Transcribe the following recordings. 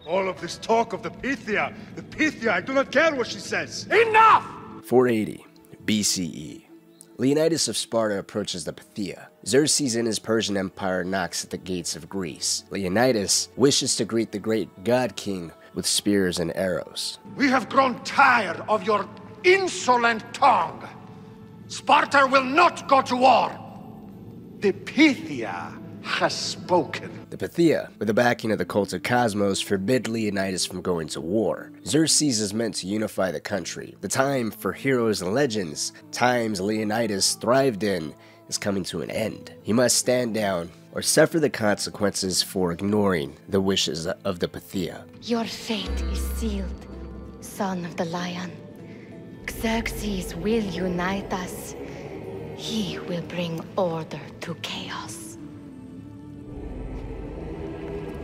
All of this talk of the Pythia, I do not care what she says. Enough! 480 BCE. Leonidas of Sparta approaches the Pythia. Xerxes in his Persian Empire knocks at the gates of Greece. Leonidas wishes to greet the great god king with spears and arrows. We have grown tired of your insolent tongue. Sparta will not go to war. The Pythia has spoken. The Pythia, with the backing of the cult of Cosmos, forbid Leonidas from going to war. Xerxes is meant to unify the country. The time for heroes and legends, times Leonidas thrived in, is coming to an end. He must stand down or suffer the consequences for ignoring the wishes of the Pythia. Your fate is sealed, son of the lion. Xerxes will unite us. He will bring order to chaos.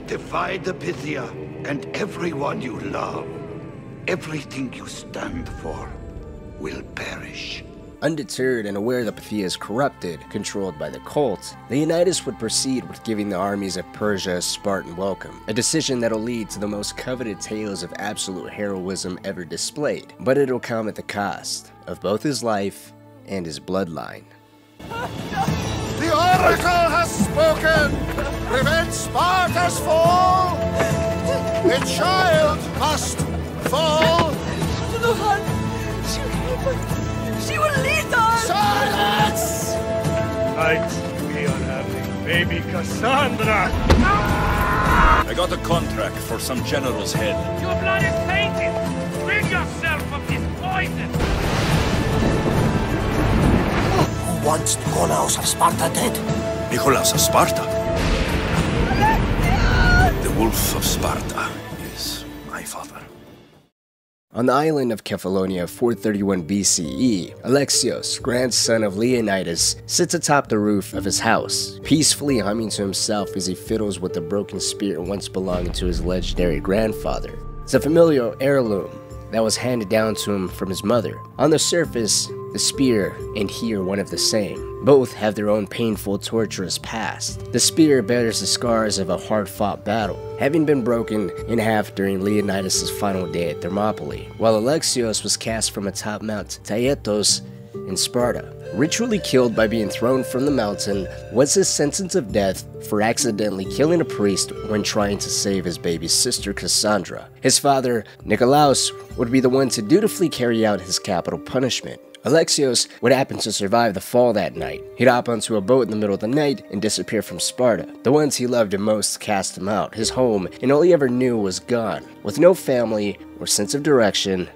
Divide the Pythia and everyone you love. Everything you stand for will perish. Undeterred and aware the Pythia is corrupted, controlled by the cult, Leonidas would proceed with giving the armies of Persia a Spartan welcome, a decision that'll lead to the most coveted tales of absolute heroism ever displayed, but it'll come at the cost of both his life and his bloodline. The Oracle has spoken! Prevent Sparta's fall! The child must fall! The one, she will lead us! Silence! Tonight, we are having baby Cassandra! I got a contract for some general's head. Your blood is tainted! Rid yourself of this poison! Who wants Nicolaus of Sparta dead? Nicolaus of Sparta? The Wolf of Sparta is my father. On the island of Kephallonia, 431 BCE, Alexios, grandson of Leonidas, sits atop the roof of his house, peacefully humming to himself as he fiddles with the broken spear once belonging to his legendary grandfather. It's a familiar heirloom that was handed down to him from his mother. On the surface, the spear and he are one of the same. Both have their own painful, torturous past. The spear bears the scars of a hard-fought battle, having been broken in half during Leonidas' final day at Thermopylae, while Alexios was cast from atop Mount Taygetos in Sparta. Ritually killed by being thrown from the mountain was his sentence of death for accidentally killing a priest when trying to save his baby sister Cassandra. His father, Nicolaus, would be the one to dutifully carry out his capital punishment. Alexios would happen to survive the fall that night. He'd hop onto a boat in the middle of the night and disappear from Sparta. The ones he loved the most cast him out. His home and all he ever knew was gone. With no family or sense of direction,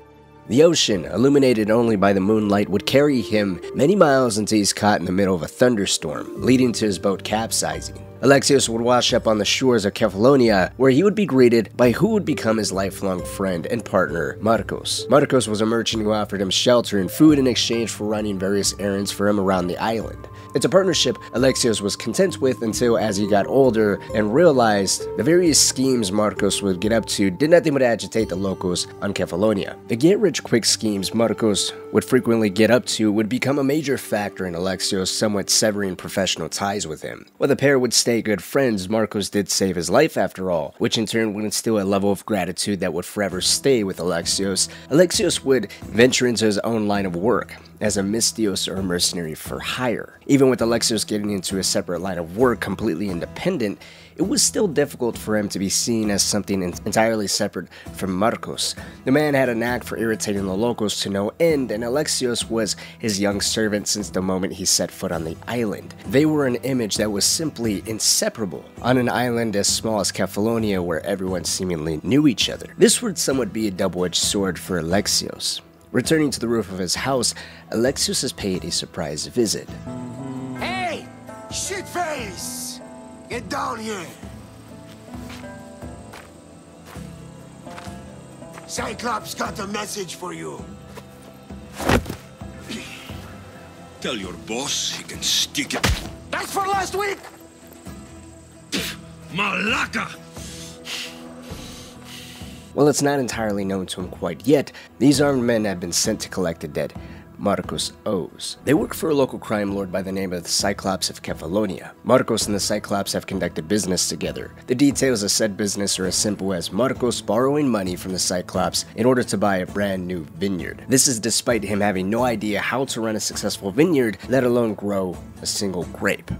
the ocean, illuminated only by the moonlight, would carry him many miles until he's caught in the middle of a thunderstorm, leading to his boat capsizing. Alexios would wash up on the shores of Kephallonia, where he would be greeted by who would become his lifelong friend and partner, Marcos. Marcos was a merchant who offered him shelter and food in exchange for running various errands for him around the island. It's a partnership Alexios was content with until, as he got older and realized the various schemes Marcos would get up to did nothing but agitate the locals on Kephallonia. The get-rich-quick schemes Marcos would frequently get up to would become a major factor in Alexios somewhat severing professional ties with him. While the pair would stay good friends, Marcos did save his life after all, which in turn would instill a level of gratitude that would forever stay with Alexios. Alexios would venture into his own line of work as a mystios or a mercenary for hire. Even with Alexios getting into a separate line of work completely independent, it was still difficult for him to be seen as something entirely separate from Marcos. The man had a knack for irritating the locals to no end, and Alexios was his young servant since the moment he set foot on the island. They were an image that was simply inseparable on an island as small as Kephallonia, where everyone seemingly knew each other. This would somewhat be a double-edged sword for Alexios. Returning to the roof of his house, Alexios is paid a surprise visit. Hey! Shitface! Get down here! Cyclops got a message for you. Tell your boss he can stick it. That's for last week! Malaka! While it's not entirely known to him quite yet, these armed men have been sent to collect the dead Marcos owes. They work for a local crime lord by the name of the Cyclops of Kefalonia. Marcos and the Cyclops have conducted business together. The details of said business are as simple as Marcos borrowing money from the Cyclops in order to buy a brand new vineyard. This is despite him having no idea how to run a successful vineyard, let alone grow a single grape.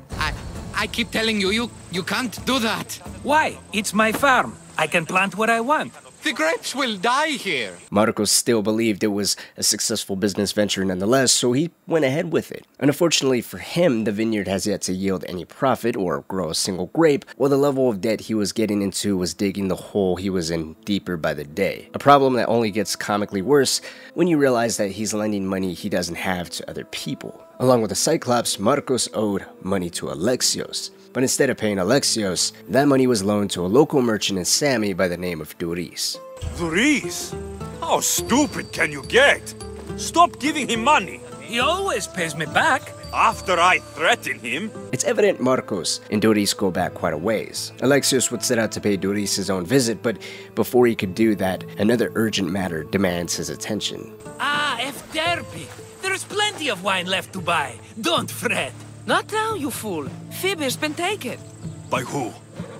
I keep telling you can't do that. Why? It's my farm. I can plant what I want. The grapes will die here. Marcos still believed it was a successful business venture nonetheless, so he went ahead with it. Unfortunately for him, the vineyard has yet to yield any profit or grow a single grape, while the level of debt he was getting into was digging the hole he was in deeper by the day. A problem that only gets comically worse when you realize that he's lending money he doesn't have to other people. Along with the Cyclops, Marcos owed money to Alexios. But instead of paying Alexios, that money was loaned to a local merchant in Sami by the name of Duris. Duris? How stupid can you get? Stop giving him money. He always pays me back. After I threaten him. It's evident Marcos and Duris go back quite a ways. Alexios would set out to pay Duris his own visit, but before he could do that, another urgent matter demands his attention. Ah, Efterpi. There's plenty of wine left to buy. Don't fret. Not now, you fool. Phoebe's been taken. By who?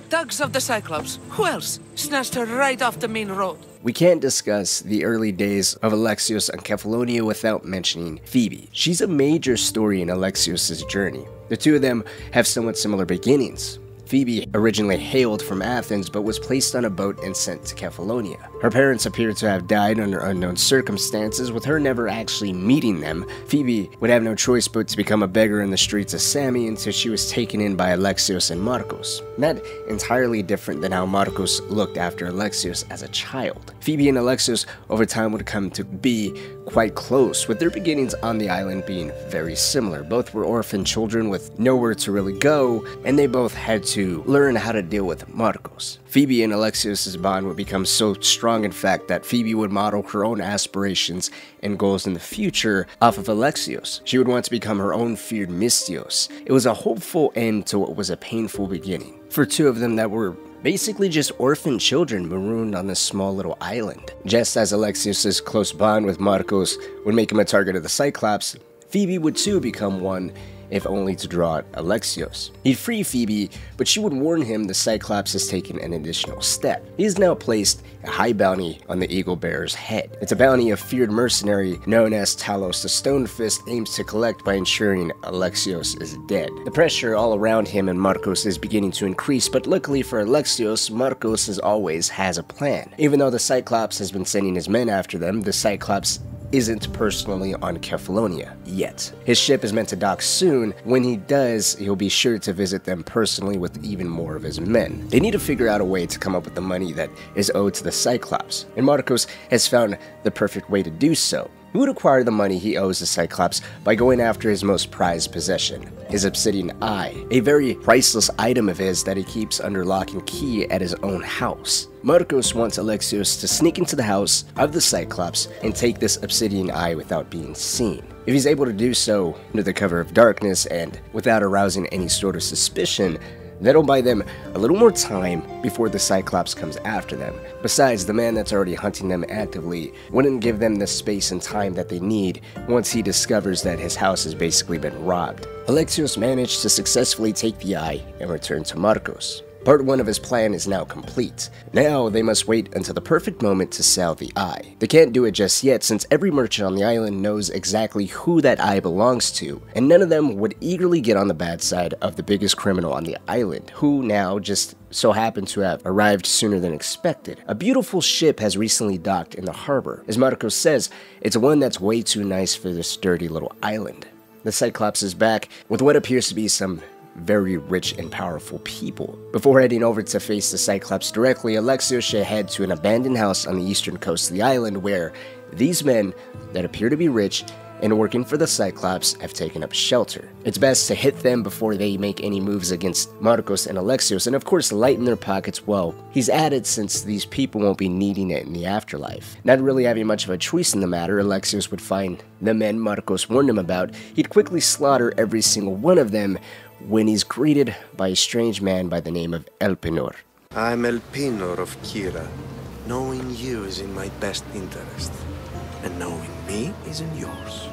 Thugs of the Cyclops. Who else? Snatched her right off the main road. We can't discuss the early days of Alexios on Kefalonia without mentioning Phoebe. She's a major story in Alexios' journey. The two of them have somewhat similar beginnings. Phoebe originally hailed from Athens but was placed on a boat and sent to Kefalonia. Her parents appear to have died under unknown circumstances, with her never actually meeting them. Phoebe would have no choice but to become a beggar in the streets of Sami until she was taken in by Alexios and Marcos. Not entirely different than how Marcos looked after Alexios as a child. Phoebe and Alexios over time would come to be quite close, with their beginnings on the island being very similar. Both were orphan children with nowhere to really go, and they both had to learn how to deal with Marcos. Phoebe and Alexios' bond would become so strong, in fact, that Phoebe would model her own aspirations and goals in the future off of Alexios. She would want to become her own feared Mystios. It was a hopeful end to what was a painful beginning for two of them that were basically just orphan children marooned on this small little island. Just as Alexios' close bond with Marcos would make him a target of the Cyclops, Phoebe would too become one, if only to draw out Alexios. He'd free Phoebe, but she would warn him the Cyclops has taken an additional step. He has now placed a high bounty on the Eagle Bearer's head. It's a bounty a feared mercenary known as Talos the Stonefist aims to collect by ensuring Alexios is dead. The pressure all around him and Marcos is beginning to increase, but luckily for Alexios, Marcos as always has a plan. Even though the Cyclops has been sending his men after them, the Cyclops isn't personally on Kefalonia yet. His ship is meant to dock soon. When he does, he'll be sure to visit them personally with even more of his men. They need to figure out a way to come up with the money that is owed to the Cyclops, and Marcos has found the perfect way to do so. He would acquire the money he owes the Cyclops by going after his most prized possession, his obsidian eye, a very priceless item of his that he keeps under lock and key at his own house. Marcos wants Alexios to sneak into the house of the Cyclops and take this obsidian eye without being seen. If he's able to do so under the cover of darkness and without arousing any sort of suspicion, that'll buy them a little more time before the Cyclops comes after them. Besides, the man that's already hunting them actively wouldn't give them the space and time that they need once he discovers that his house has basically been robbed. Alexios managed to successfully take the eye and return to Marcos. Part 1 of his plan is now complete. Now they must wait until the perfect moment to sell the eye. They can't do it just yet since every merchant on the island knows exactly who that eye belongs to, and none of them would eagerly get on the bad side of the biggest criminal on the island, who now just so happened to have arrived sooner than expected. A beautiful ship has recently docked in the harbor. As Marcos says, it's one that's way too nice for this dirty little island. The Cyclops is back with what appears to be some very rich and powerful people. Before heading over to face the Cyclops directly, Alexios should head to an abandoned house on the eastern coast of the island where these men that appear to be rich and working for the Cyclops have taken up shelter. It's best to hit them before they make any moves against Marcos and Alexios, and of course lighten their pockets while he's at it, since these people won't be needing it in the afterlife. Not really having much of a choice in the matter, Alexios would find the men Marcos warned him about. He'd quickly slaughter every single one of them when he's greeted by a strange man by the name of Elpenor. I'm Elpenor of Kira. Knowing you is in my best interest, and knowing me is in yours.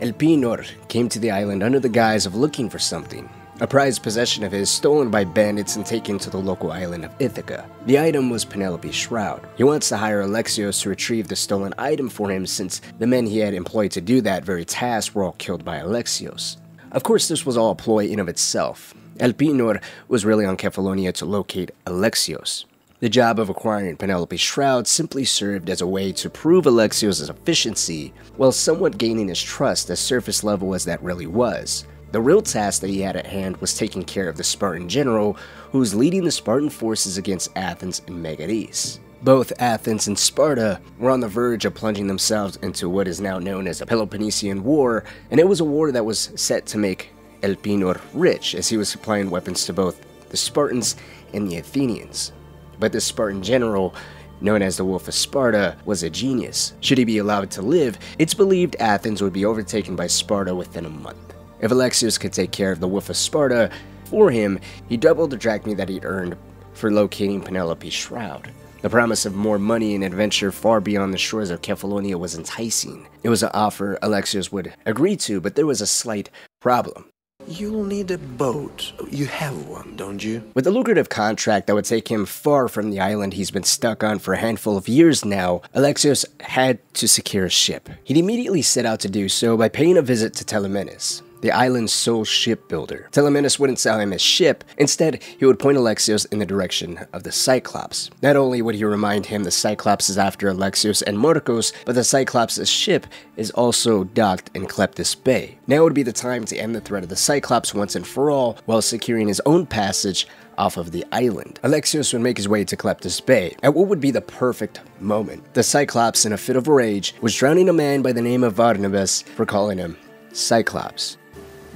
Elpenor came to the island under the guise of looking for something, a prized possession of his stolen by bandits and taken to the local island of Ithaca. The item was Penelope's shroud. He wants to hire Alexios to retrieve the stolen item for him since the men he had employed to do that very task were all killed by Alexios. Of course, this was all a ploy in of itself. Elpenor was really on Kefalonia to locate Alexios. The job of acquiring Penelope's shroud simply served as a way to prove Alexios' efficiency, while somewhat gaining his trust as surface level as that really was. The real task that he had at hand was taking care of the Spartan general who was leading the Spartan forces against Athens and Megaris. Both Athens and Sparta were on the verge of plunging themselves into what is now known as the Peloponnesian War, and it was a war that was set to make Elpenor rich as he was supplying weapons to both the Spartans and the Athenians. But the Spartan general, known as the Wolf of Sparta, was a genius. Should he be allowed to live, it's believed Athens would be overtaken by Sparta within a month. If Alexios could take care of the Wolf of Sparta for him, he doubled the drachmae that he'd earned for locating Penelope's shroud. The promise of more money and adventure far beyond the shores of Kefalonia was enticing. It was an offer Alexios would agree to, but there was a slight problem. You'll need a boat. You have one, don't you? With a lucrative contract that would take him far from the island he's been stuck on for a handful of years now, Alexios had to secure a ship. He'd immediately set out to do so by paying a visit to Telemenes, the island's sole shipbuilder. Telemenes wouldn't sell him his ship. Instead, he would point Alexios in the direction of the Cyclops. Not only would he remind him the Cyclops is after Alexios and Markos, but the Cyclops' ship is also docked in Kleptis Bay. Now would be the time to end the threat of the Cyclops once and for all, while securing his own passage off of the island. Alexios would make his way to Kleptis Bay at what would be the perfect moment. The Cyclops, in a fit of rage, was drowning a man by the name of Varnabas for calling him Cyclops.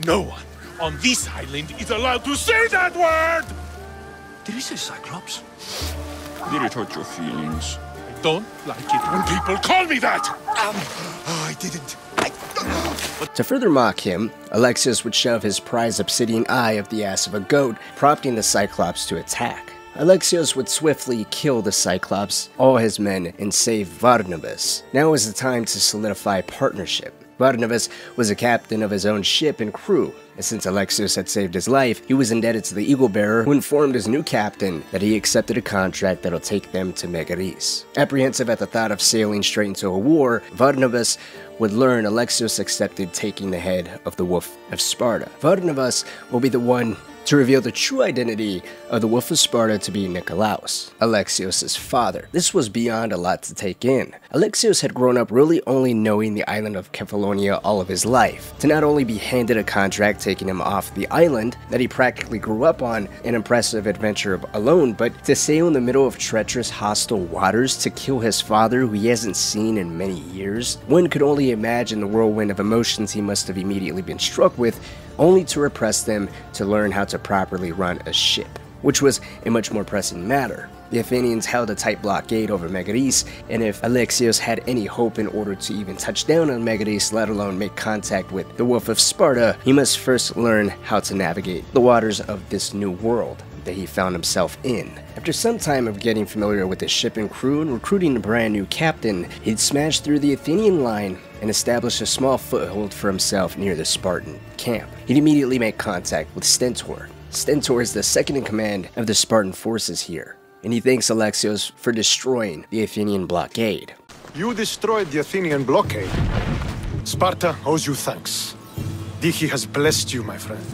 No one on this island is allowed to say that word! Did he say Cyclops? Did it hurt your feelings? I don't like it when people call me that! I didn't. To further mock him, Alexios would shove his prized obsidian eye up the ass of a goat, prompting the Cyclops to attack. Alexios would swiftly kill the Cyclops, all his men, and save Varnabas. Now was the time to solidify partnership. Varnabas was a captain of his own ship and crew, and since Alexios had saved his life, he was indebted to the Eagle Bearer, who informed his new captain that he accepted a contract that'll take them to Megaris. Apprehensive at the thought of sailing straight into a war, Varnabas would learn Alexios accepted taking the head of the Wolf of Sparta. Varnabas will be the one to reveal the true identity of the Wolf of Sparta to be Nikolaos, Alexios' father. This was beyond a lot to take in. Alexios had grown up really only knowing the island of Kefalonia all of his life. To not only be handed a contract taking him off the island that he practically grew up on, an impressive adventure alone, but to sail in the middle of treacherous hostile waters to kill his father who he hasn't seen in many years, one could only imagine the whirlwind of emotions he must have immediately been struck with, only to repress them to learn how to properly run a ship, which was a much more pressing matter. The Athenians held a tight blockade over Megaris, and if Alexios had any hope in order to even touch down on Megaris, let alone make contact with the Wolf of Sparta, he must first learn how to navigate the waters of this new world that he found himself in. After some time of getting familiar with his ship and crew and recruiting a brand new captain, he'd smash through the Athenian line and establish a small foothold for himself near the Spartan camp. He'd immediately make contact with Stentor. Stentor is the second in command of the Spartan forces here, and he thanks Alexios for destroying the Athenian blockade. You destroyed the Athenian blockade. Sparta owes you thanks. Diki has blessed you, my friend.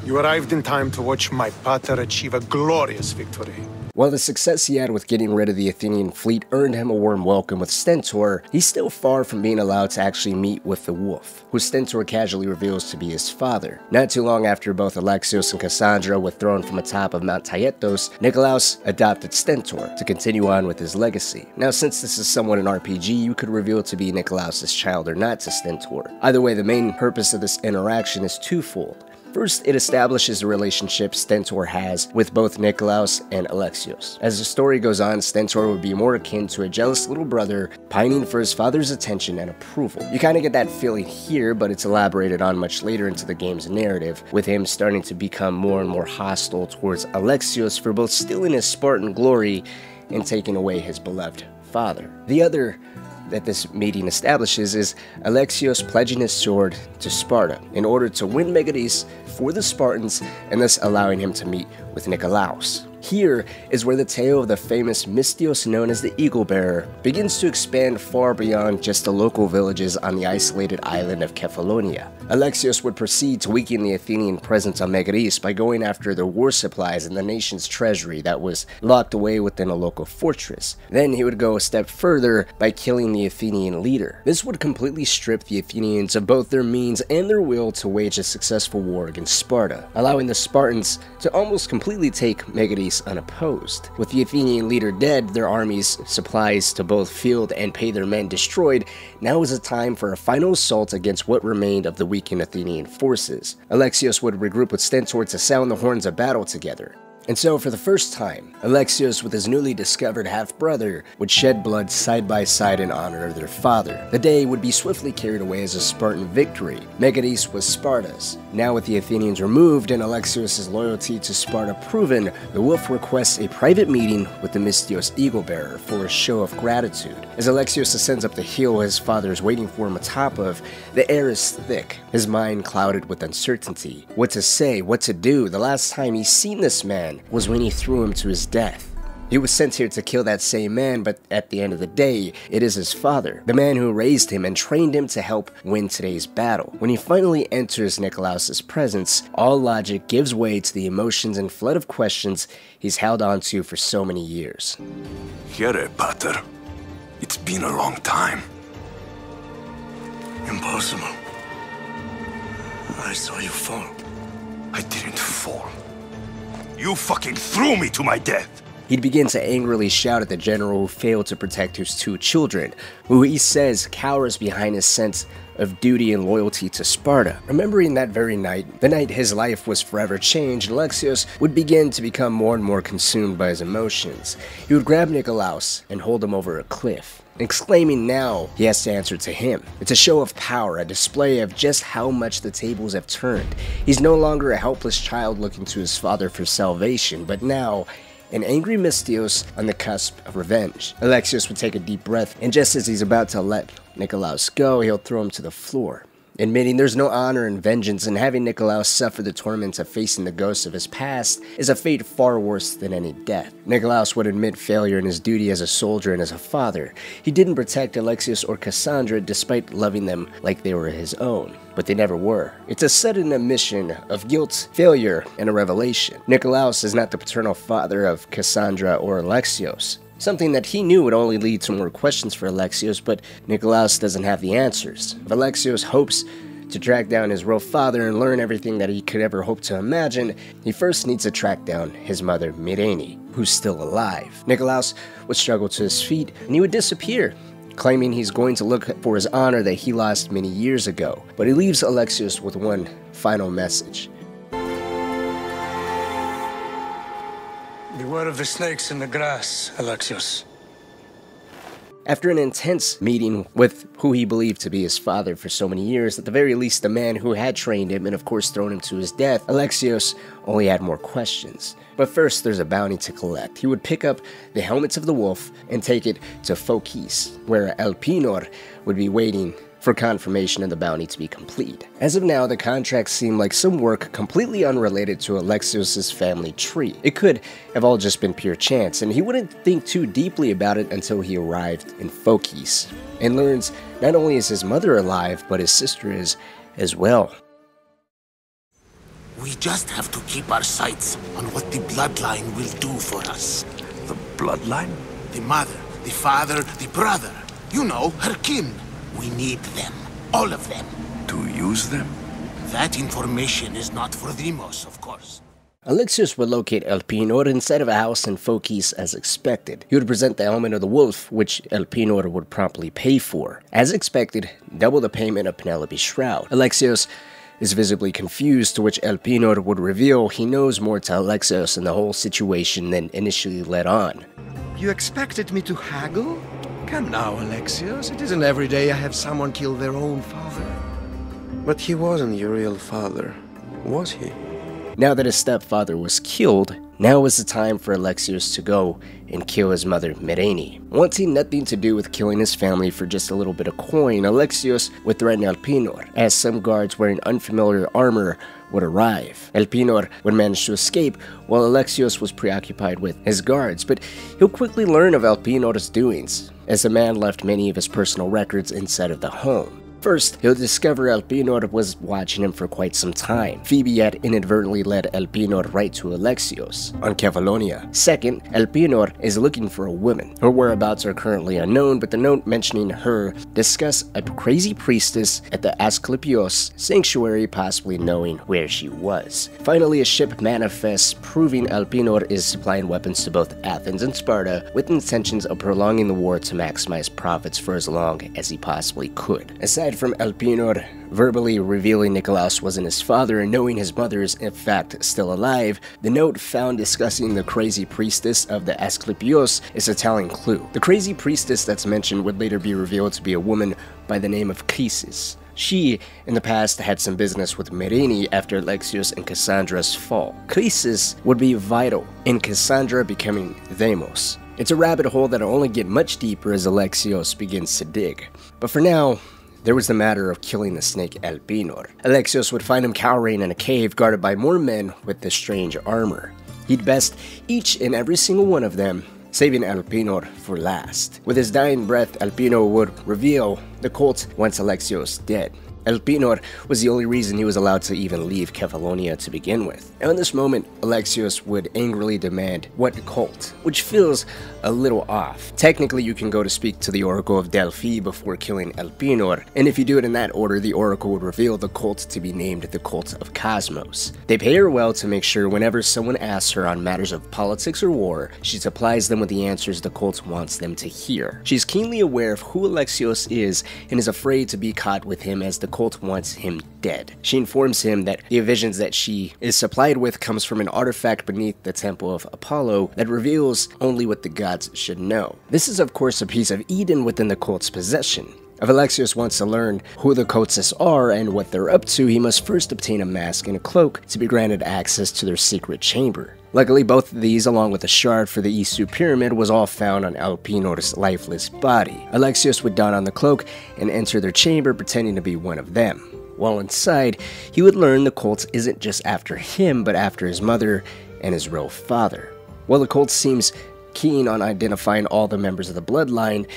You arrived in time to watch my pater achieve a glorious victory. While the success he had with getting rid of the Athenian fleet earned him a warm welcome with Stentor, he's still far from being allowed to actually meet with the Wolf, who Stentor casually reveals to be his father. Not too long after both Alexios and Cassandra were thrown from atop of Mount Taygetos, Nikolaos adopted Stentor to continue on with his legacy. Now, since this is somewhat an RPG, you could reveal to be Nikolaos' child or not to Stentor. Either way, the main purpose of this interaction is twofold. First, it establishes the relationship Stentor has with both Nikolaos and Alexios. As the story goes on, Stentor would be more akin to a jealous little brother pining for his father's attention and approval. You kind of get that feeling here, but it's elaborated on much later into the game's narrative, with him starting to become more and more hostile towards Alexios for both stealing his Spartan glory and taking away his beloved father. The other that this meeting establishes is Alexios pledging his sword to Sparta in order to win Megaris for the Spartans and thus allowing him to meet with Nikolaos. Here is where the tale of the famous Misthios known as the Eagle Bearer begins to expand far beyond just the local villages on the isolated island of Kephallonia. Alexios would proceed to weaken the Athenian presence on Megaris by going after the war supplies and the nation's treasury that was locked away within a local fortress. Then he would go a step further by killing the Athenian leader. This would completely strip the Athenians of both their means and their will to wage a successful war against Sparta, allowing the Spartans to almost completely take Megaris unopposed. With the Athenian leader dead, their army's supplies to both field and pay their men destroyed, now was a time for a final assault against what remained of the weakened Athenian forces. Alexios would regroup with Stentor to sound the horns of battle together. And so, for the first time, Alexios with his newly discovered half-brother would shed blood side by side in honor of their father. The day would be swiftly carried away as a Spartan victory. Megaris was Sparta's. Now with the Athenians removed and Alexios' loyalty to Sparta proven, the wolf requests a private meeting with the Misthios Eagle-Bearer for a show of gratitude. As Alexios ascends up the hill his father is waiting for him atop of, the air is thick, his mind clouded with uncertainty. What to say, what to do. The last time he's seen this man was when he threw him to his death. He was sent here to kill that same man, but at the end of the day, it is his father, the man who raised him and trained him to help win today's battle. When he finally enters Nikolaos' presence, all logic gives way to the emotions and flood of questions he's held on to for so many years. Here, Pater. It's been a long time. Impossible. I saw you fall. I didn't fall. You fucking threw me to my death! He'd begin to angrily shout at the general who failed to protect his two children, who he says cowers behind his sense of duty and loyalty to Sparta. Remembering that very night, the night his life was forever changed, Alexios would begin to become more and more consumed by his emotions. He would grab Nikolaos and hold him over a cliff, exclaiming now he has to answer to him. It's a show of power, a display of just how much the tables have turned. He's no longer a helpless child looking to his father for salvation, but now an angry Misthios on the cusp of revenge. Alexios would take a deep breath, and just as he's about to let Nikolaos go, he'll throw him to the floor, admitting there's no honor in vengeance, and having Nikolaos suffer the torments of facing the ghosts of his past is a fate far worse than any death. Nikolaos would admit failure in his duty as a soldier and as a father. He didn't protect Alexios or Cassandra despite loving them like they were his own, but they never were. It's a sudden admission of guilt, failure, and a revelation. Nikolaos is not the paternal father of Cassandra or Alexios, something that he knew would only lead to more questions for Alexios, but Nikolaos doesn't have the answers. If Alexios hopes to track down his real father and learn everything that he could ever hope to imagine, he first needs to track down his mother, Myrene, who's still alive. Nikolaos would struggle to his feet, and he would disappear, claiming he's going to look for his honor that he lost many years ago. But he leaves Alexios with one final message. Beware of the snakes in the grass, Alexios. After an intense meeting with who he believed to be his father for so many years, at the very least the man who had trained him and of course thrown him to his death, Alexios only had more questions. But first there's a bounty to collect. He would pick up the helmets of the wolf and take it to Phokis, where Elpenor would be waiting for confirmation of the bounty to be complete. As of now, the contracts seem like some work completely unrelated to Alexios' family tree. It could have all just been pure chance, and he wouldn't think too deeply about it until he arrived in Phokis, and learns not only is his mother alive, but his sister is as well. We just have to keep our sights on what the bloodline will do for us. The bloodline? The mother, the father, the brother. You know, her kin. We need them. All of them. To use them? That information is not for Deimos, of course. Alexios would locate Elpenor inside of a house in Phokis as expected. He would present the helmet of the wolf, which Elpenor would promptly pay for. As expected, double the payment of Penelope's shroud. Alexios is visibly confused, to which Elpenor would reveal he knows more to Alexios and the whole situation than initially led on. You expected me to haggle? Come now, Alexios. It isn't every day I have someone kill their own father. But he wasn't your real father, was he? Now that his stepfather was killed, Now was the time for Alexios to go and kill his mother, Myrene. Wanting nothing to do with killing his family for just a little bit of coin, Alexios would threaten Elpenor, as some guards wearing unfamiliar armor would arrive. Elpenor would manage to escape while Alexios was preoccupied with his guards, but he'll quickly learn of Elpenor's doings, as the man left many of his personal records inside of the home. First, he'll discover Elpenor was watching him for quite some time. Phoebe had inadvertently led Elpenor right to Alexios on Kefalonia. Second, Elpenor is looking for a woman. Her whereabouts are currently unknown, but the note mentioning her discuss a crazy priestess at the Asclepios sanctuary possibly knowing where she was. Finally, a ship manifests proving Elpenor is supplying weapons to both Athens and Sparta with intentions of prolonging the war to maximize profits for as long as he possibly could. Aside from Elpenor verbally revealing Nikolaos wasn't his father and knowing his mother is in fact still alive, the note found discussing the crazy priestess of the Asclepios is a telling clue. The crazy priestess that's mentioned would later be revealed to be a woman by the name of Chrysis. She, in the past, had some business with Myrene after Alexios and Cassandra's fall. Chrysis would be vital in Cassandra becoming Deimos. It's a rabbit hole that'll only get much deeper as Alexios begins to dig. But for now, there was the matter of killing the snake Elpenor. Alexios would find him cowering in a cave guarded by more men with the strange armor. He'd best each and every single one of them, saving Elpenor for last. With his dying breath, Elpenor would reveal the cult once Alexios dead. Elpenor was the only reason he was allowed to even leave Kefalonia to begin with. And in this moment, Alexios would angrily demand what cult, which feels a little off. Technically, you can go to speak to the Oracle of Delphi before killing Elpenor, and if you do it in that order, the Oracle would reveal the cult to be named the Cult of Cosmos. They pay her well to make sure whenever someone asks her on matters of politics or war, she supplies them with the answers the cult wants them to hear. She's keenly aware of who Alexios is and is afraid to be caught with him as the cult wants him dead. She informs him that the visions that she is supplied with comes from an artifact beneath the Temple of Apollo that reveals only what the gods should know. This is of course a piece of Eden within the cult's possession. If Alexios wants to learn who the cultists are and what they're up to, he must first obtain a mask and a cloak to be granted access to their secret chamber. Luckily, both of these, along with a shard for the Isu pyramid, was all found on Elpenor's lifeless body. Alexios would don on the cloak and enter their chamber pretending to be one of them. While inside, he would learn the cult isn't just after him, but after his mother and his real father. While the cult seems keen on identifying all the members of the bloodline,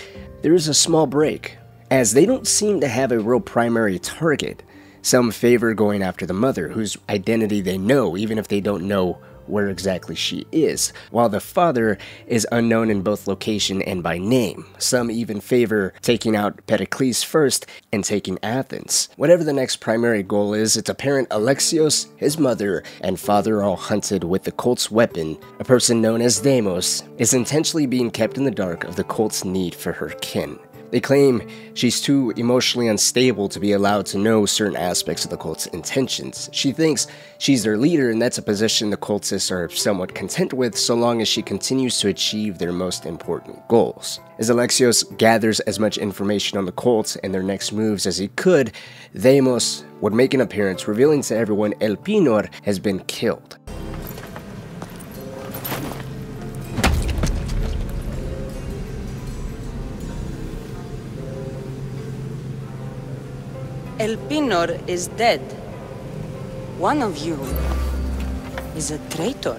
there is a small break, as they don't seem to have a real primary target. Some favor going after the mother, whose identity they know, even if they don't know where exactly she is, while the father is unknown in both location and by name. Some even favor taking out Pericles first and taking Athens. Whatever the next primary goal is, it's apparent Alexios, his mother, and father are all hunted with the cult's weapon. A person known as Deimos is intentionally being kept in the dark of the cult's need for her kin. They claim she's too emotionally unstable to be allowed to know certain aspects of the cult's intentions. She thinks she's their leader, and that's a position the cultists are somewhat content with so long as she continues to achieve their most important goals. As Alexios gathers as much information on the cult and their next moves as he could, Deimos would make an appearance, revealing to everyone Elpenor has been killed. Elpenor is dead. One of you is a traitor.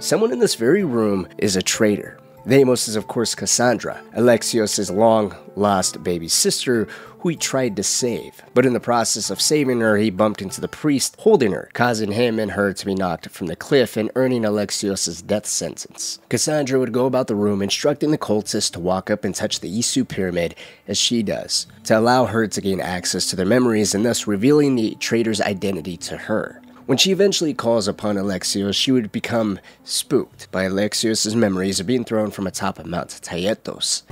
Someone in this very room is a traitor. Deimos is of course Cassandra, Alexios' long-lost baby sister who he tried to save. But in the process of saving her, he bumped into the priest holding her, causing him and her to be knocked from the cliff and earning Alexios' death sentence. Cassandra would go about the room instructing the cultists to walk up and touch the Isu pyramid as she does, to allow her to gain access to their memories and thus revealing the traitor's identity to her. When she eventually calls upon Alexios, she would become spooked by Alexios' memories of being thrown from atop of Mount Taygetos.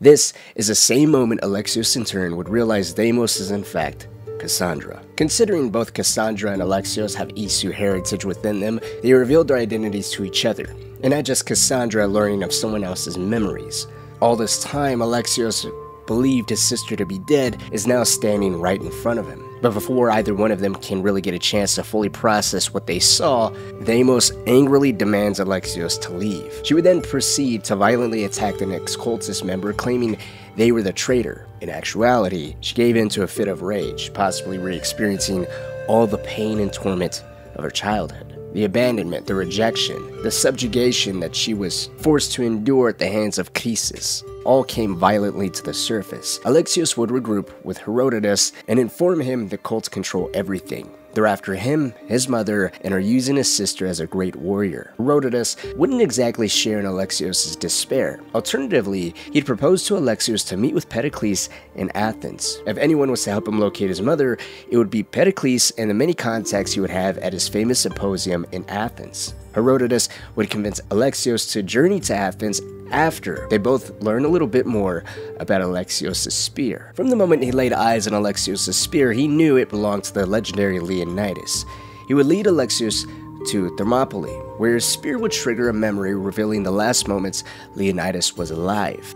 This is the same moment Alexios in turn would realize Deimos is in fact Cassandra. Considering both Cassandra and Alexios have Isu heritage within them, they revealed their identities to each other, and not just Cassandra learning of someone else's memories. All this time, Alexios believed his sister to be dead is now standing right in front of him. But before either one of them can really get a chance to fully process what they saw, Deimos angrily demands Alexios to leave. She would then proceed to violently attack the next cultist member, claiming they were the traitor. In actuality, she gave in to a fit of rage, possibly re-experiencing all the pain and torment of her childhood. The abandonment, the rejection, the subjugation that she was forced to endure at the hands of Chrysis all came violently to the surface. Alexios would regroup with Herodotus and inform him the cults control everything. They're after him, his mother, and are using his sister as a great warrior. Herodotus wouldn't exactly share in Alexios' despair. Alternatively, he'd propose to Alexios to meet with Pericles in Athens. If anyone was to help him locate his mother, it would be Pericles and the many contacts he would have at his famous symposium in Athens. Herodotus would convince Alexios to journey to Athens after they both learn a little bit more about Alexios' spear. From the moment he laid eyes on Alexios' spear, he knew it belonged to the legendary Leonidas. He would lead Alexios to Thermopylae, where his spear would trigger a memory revealing the last moments Leonidas was alive.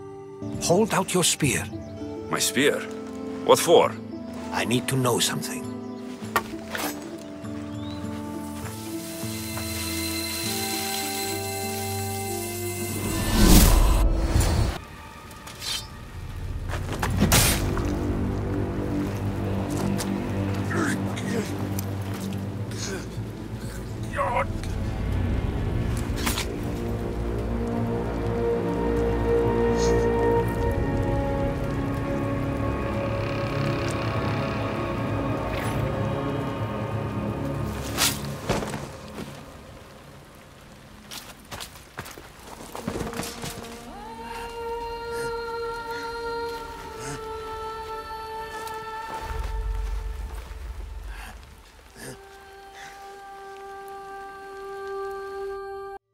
Hold out your spear. My spear? What for? I need to know something.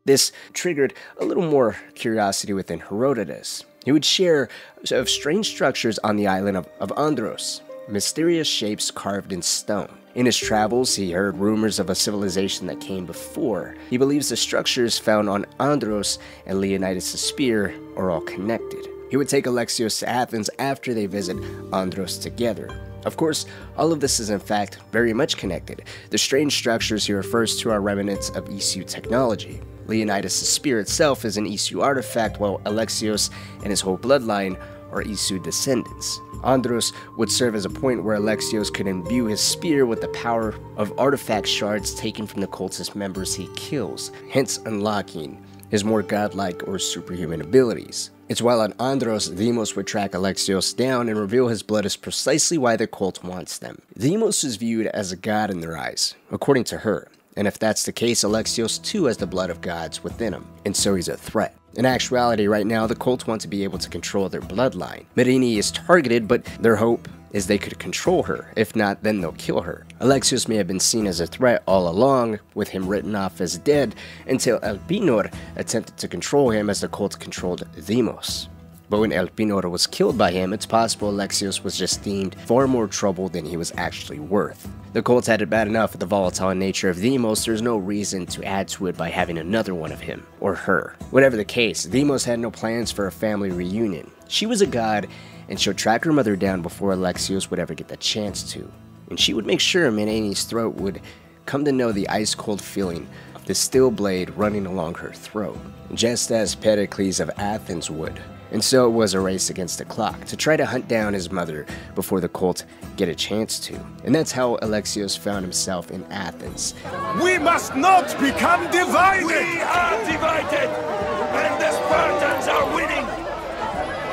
This triggered a little more curiosity within Herodotus. He would share of strange structures on the island of Andros, mysterious shapes carved in stone. In his travels, he heard rumors of a civilization that came before. He believes the structures found on Andros and Leonidas' spear are all connected. He would take Alexios to Athens after they visit Andros together. Of course, all of this is in fact very much connected. The strange structures he refers to are remnants of Isu technology. Leonidas' spear itself is an Isu artifact, while Alexios and his whole bloodline are Isu descendants. Andros would serve as a point where Alexios could imbue his spear with the power of artifact shards taken from the cultist members he kills, hence unlocking his more godlike or superhuman abilities. It's while on Andros, Deimos would track Alexios down and reveal his blood is precisely why the cult wants them. Deimos is viewed as a god in their eyes, according to her. And if that's the case, Alexios too has the blood of gods within him, and so he's a threat. In actuality, right now, the cult want to be able to control their bloodline. Myrrine is targeted, but their hope is they could control her. If not, then they'll kill her. Alexios may have been seen as a threat all along, with him written off as dead, until Elpinor attempted to control him as the cult controlled Deimos. But when Elpinor was killed by him, it's possible Alexios was just deemed far more trouble than he was actually worth. The cult had it bad enough with the volatile nature of Deimos, there's no reason to add to it by having another one of him, or her. Whatever the case, Deimos had no plans for a family reunion. She was a god, and she'll track her mother down before Alexios would ever get the chance to. And she would make sure Myrrine's throat would come to know the ice-cold feeling of the steel blade running along her throat, just as Pericles of Athens would. And so it was a race against the clock to try to hunt down his mother before the cult get a chance to. And that's how Alexios found himself in Athens. We must not become divided! We are divided! And the Spartans are winning!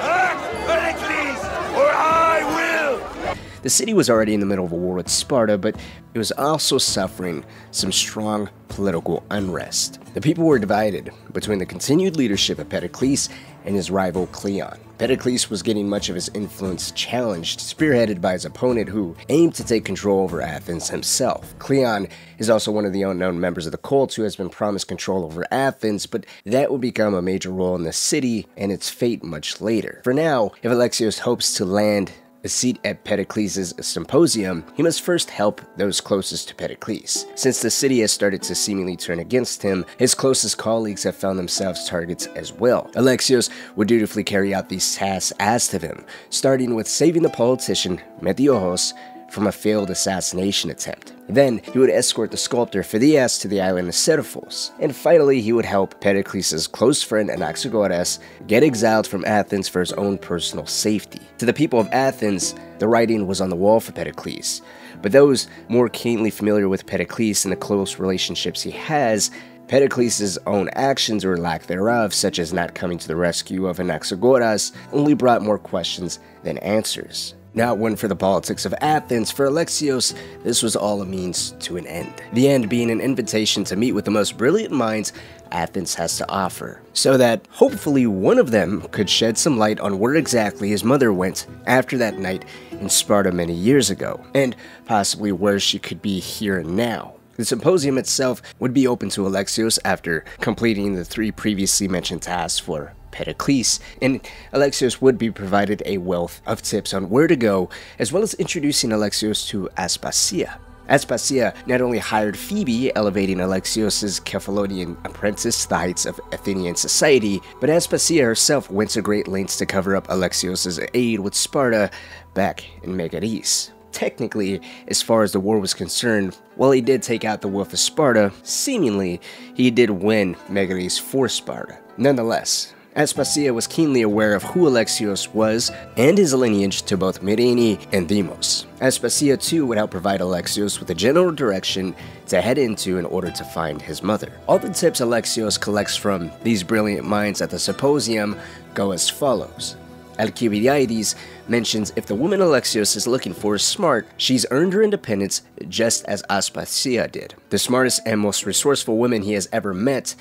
Act, Pericles, or I will! The city was already in the middle of a war with Sparta, but it was also suffering some strong political unrest. The people were divided between the continued leadership of Pericles and his rival Cleon. Pericles was getting much of his influence challenged, spearheaded by his opponent who aimed to take control over Athens himself. Cleon is also one of the unknown members of the cult who has been promised control over Athens, but that will become a major role in the city and its fate much later. For now, if Alexios hopes to land a seat at Pericles' symposium, he must first help those closest to Pericles. Since the city has started to seemingly turn against him, his closest colleagues have found themselves targets as well. Alexios would dutifully carry out these tasks asked of him, starting with saving the politician Metiochos from a failed assassination attempt. Then, he would escort the sculptor Phidias to the island of Seriphos. And finally, he would help Pericles' close friend Anaxagoras get exiled from Athens for his own personal safety. To the people of Athens, the writing was on the wall for Pericles. But those more keenly familiar with Pericles and the close relationships he has, Pericles' own actions or lack thereof, such as not coming to the rescue of Anaxagoras, only brought more questions than answers. Not one for the politics of Athens, for Alexios, this was all a means to an end. The end being an invitation to meet with the most brilliant minds Athens has to offer, so that hopefully one of them could shed some light on where exactly his mother went after that night in Sparta many years ago, and possibly where she could be here and now. The symposium itself would be open to Alexios after completing the 3 previously mentioned tasks for Pericles, and Alexios would be provided a wealth of tips on where to go, as well as introducing Alexios to Aspasia. Aspasia not only hired Phoebe, elevating Alexios' Kephalonian apprentice to the heights of Athenian society, but Aspasia herself went to great lengths to cover up Alexios' aid with Sparta back in Megaris. Technically, as far as the war was concerned, while he did take out the Wolf of Sparta, seemingly he did win Megaris for Sparta. Nonetheless, Aspasia was keenly aware of who Alexios was and his lineage to both Myrene and Deimos. Aspasia too would help provide Alexios with a general direction to head into in order to find his mother. All the tips Alexios collects from these brilliant minds at the symposium go as follows. Alcibiades mentions if the woman Alexios is looking for is smart, she's earned her independence just as Aspasia did. The smartest and most resourceful women he has ever met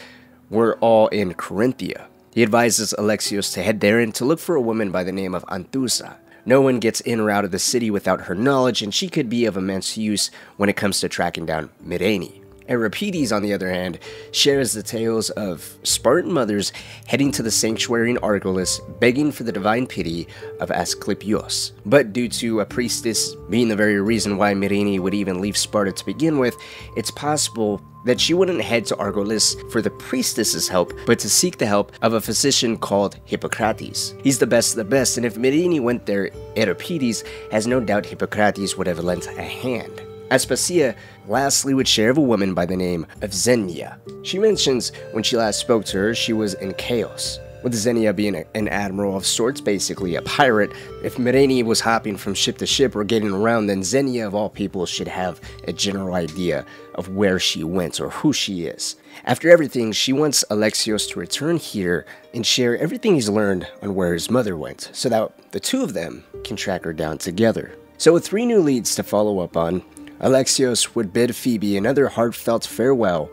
were all in Corinthia. He advises Alexios to head there and to look for a woman by the name of Anthusa. No one gets in or out of the city without her knowledge, and she could be of immense use when it comes to tracking down Myrene. Euripides, on the other hand, shares the tales of Spartan mothers heading to the sanctuary in Argolis, begging for the divine pity of Asclepios. But due to a priestess being the very reason why Myrene would even leave Sparta to begin with, it's possible that she wouldn't head to Argolis for the priestess's help, but to seek the help of a physician called Hippocrates. He's the best of the best, and if Myrene went there, Euripides has no doubt Hippocrates would have lent a hand. Aspasia lastly would share of a woman by the name of Xenia. She mentions when she last spoke to her, she was in Chaos, with Xenia being an admiral of sorts, basically a pirate. If Myrene was hopping from ship to ship or getting around, then Xenia of all people should have a general idea of where she went or who she is. After everything, she wants Alexios to return here and share everything he's learned on where his mother went, so that the two of them can track her down together. So with 3 new leads to follow up on, Alexios would bid Phoebe another heartfelt farewell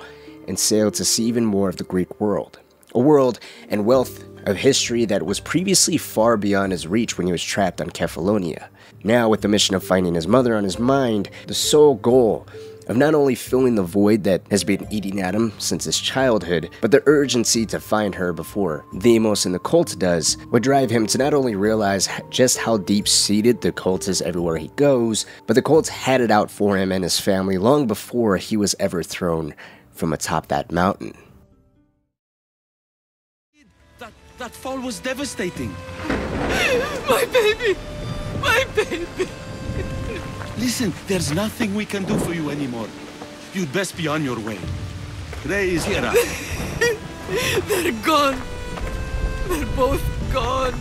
and sail to see even more of the Greek world. A world and wealth of history that was previously far beyond his reach when he was trapped on Kephallonia. Now, with the mission of finding his mother on his mind, the sole goal of not only filling the void that has been eating at him since his childhood, but the urgency to find her before Deimos and the cult does, would drive him to not only realize just how deep-seated the cult is everywhere he goes, but the cult had it out for him and his family long before he was ever thrown from atop that mountain. That fall was devastating. My baby! My baby! Listen, there's nothing we can do for you anymore. You'd best be on your way. Ray is here. They're gone. They're both gone.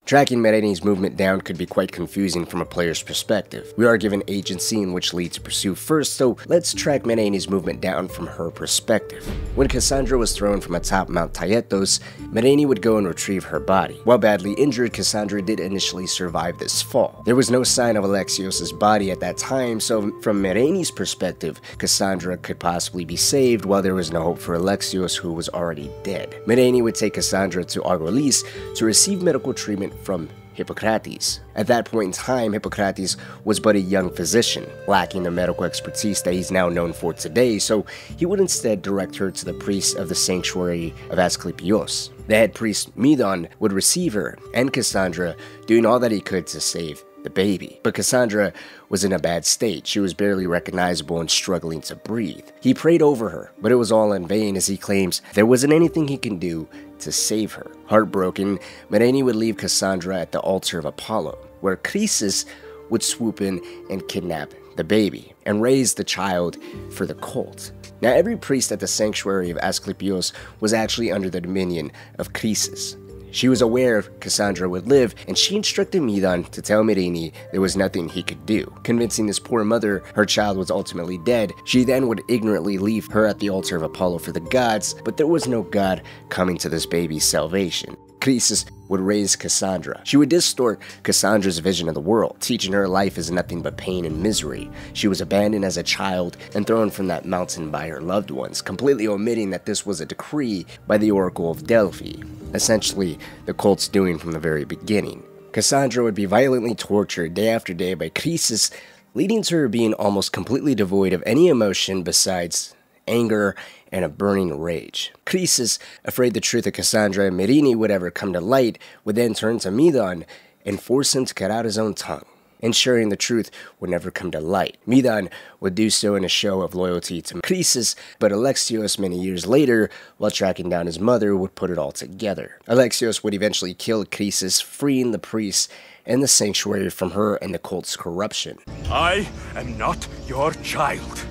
Tracking Mereni's movement down could be quite confusing from a player's perspective. We are given agency in which lead to pursue first, so let's track Mereni's movement down from her perspective. When Cassandra was thrown from atop Mount Tayetos, Mereni would go and retrieve her body. While badly injured, Cassandra did initially survive this fall. There was no sign of Alexios' body at that time, so from Mereni's perspective, Cassandra could possibly be saved while there was no hope for Alexios, who was already dead. Mereni would take Cassandra to Argolis to receive medical treatment from Hippocrates. At that point in time, Hippocrates was but a young physician, lacking the medical expertise that he's now known for today, so he would instead direct her to the priest of the sanctuary of Asclepios. The head priest, Medon, would receive her and Cassandra, doing all that he could to save the baby. But Cassandra was in a bad state. She was barely recognizable and struggling to breathe. He prayed over her, but it was all in vain, as he claims there wasn't anything he can do to save her. Heartbroken, Mereni would leave Cassandra at the altar of Apollo, where Croesus would swoop in and kidnap the baby and raise the child for the cult. Now, every priest at the sanctuary of Asclepios was actually under the dominion of Croesus. She was aware Cassandra would live, and she instructed Medon to tell Mereni there was nothing he could do. Convincing this poor mother her child was ultimately dead, she then would ignorantly leave her at the altar of Apollo for the gods, but there was no god coming to this baby's salvation. Croesus would raise Cassandra. She would distort Cassandra's vision of the world, teaching her life is nothing but pain and misery. She was abandoned as a child and thrown from that mountain by her loved ones, completely omitting that this was a decree by the Oracle of Delphi, essentially the cult's doing from the very beginning. Cassandra would be violently tortured day after day by Croesus, leading to her being almost completely devoid of any emotion besides anger and a burning rage. Croesus, afraid the truth of Cassandra and Mereni would ever come to light, would then turn to Medon and force him to cut out his own tongue, ensuring the truth would never come to light. Medon would do so in a show of loyalty to Croesus, but Alexios, many years later, while tracking down his mother, would put it all together. Alexios would eventually kill Croesus, freeing the priests and the sanctuary from her and the cult's corruption. I am not your child.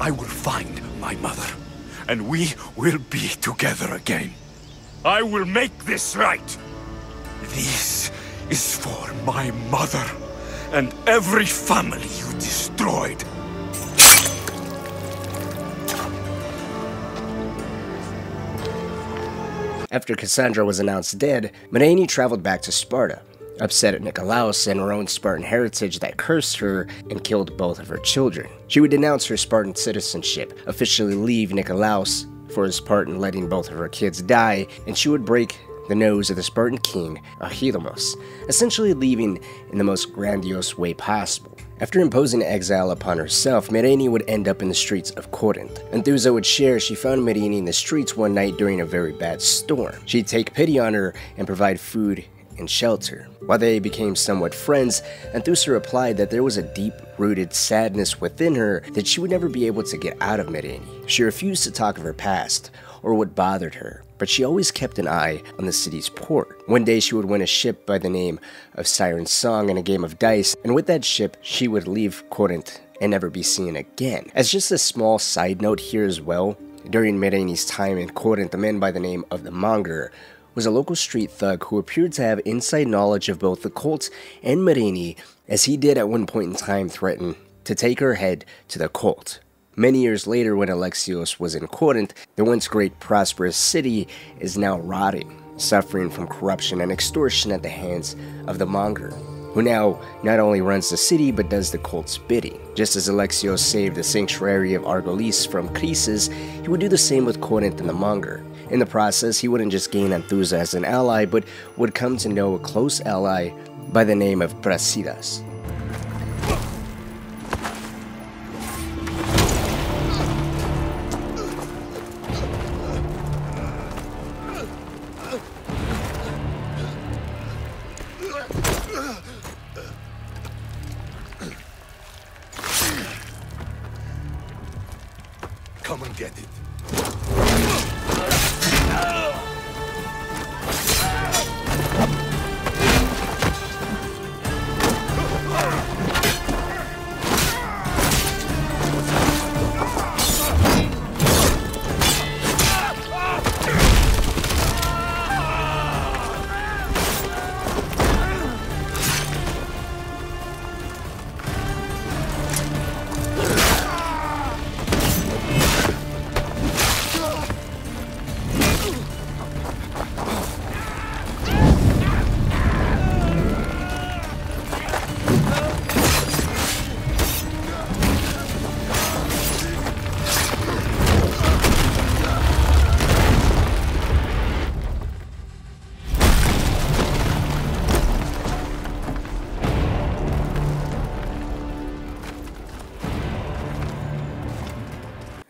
I will find my mother, and we will be together again. I will make this right. This is for my mother and every family you destroyed. After Cassandra was announced dead, Mereni traveled back to Sparta, upset at Nikolaos and her own Spartan heritage that cursed her and killed both of her children. She would denounce her Spartan citizenship, officially leave Nikolaos for his part in letting both of her kids die, and she would break the nose of the Spartan king, Achidomos, essentially leaving in the most grandiose way possible. After imposing exile upon herself, Mereni would end up in the streets of Corinth. Anthusa would share she found Mereni in the streets one night during a very bad storm. She'd take pity on her and provide food and shelter. While they became somewhat friends, Anthusa replied that there was a deep-rooted sadness within her that she would never be able to get out of Mereni. She refused to talk of her past or what bothered her, but she always kept an eye on the city's port. One day she would win a ship by the name of Siren's Song in a game of dice, and with that ship she would leave Corinth and never be seen again. As just a small side note here as well, during Mereni's time in Corinth, a man by the name of the Monger was a local street thug who appeared to have inside knowledge of both the cult and Mereni, as he did at one point in time threaten to take her head to the cult. Many years later, when Alexios was in Corinth, the once great prosperous city is now rotting, suffering from corruption and extortion at the hands of the Monger, who now not only runs the city but does the cult's bidding. Just as Alexios saved the sanctuary of Argolis from Croesus, he would do the same with Corinth and the Monger. In the process, he wouldn't just gain Anthusa as an ally, but would come to know a close ally by the name of Brasidas. Come and get it.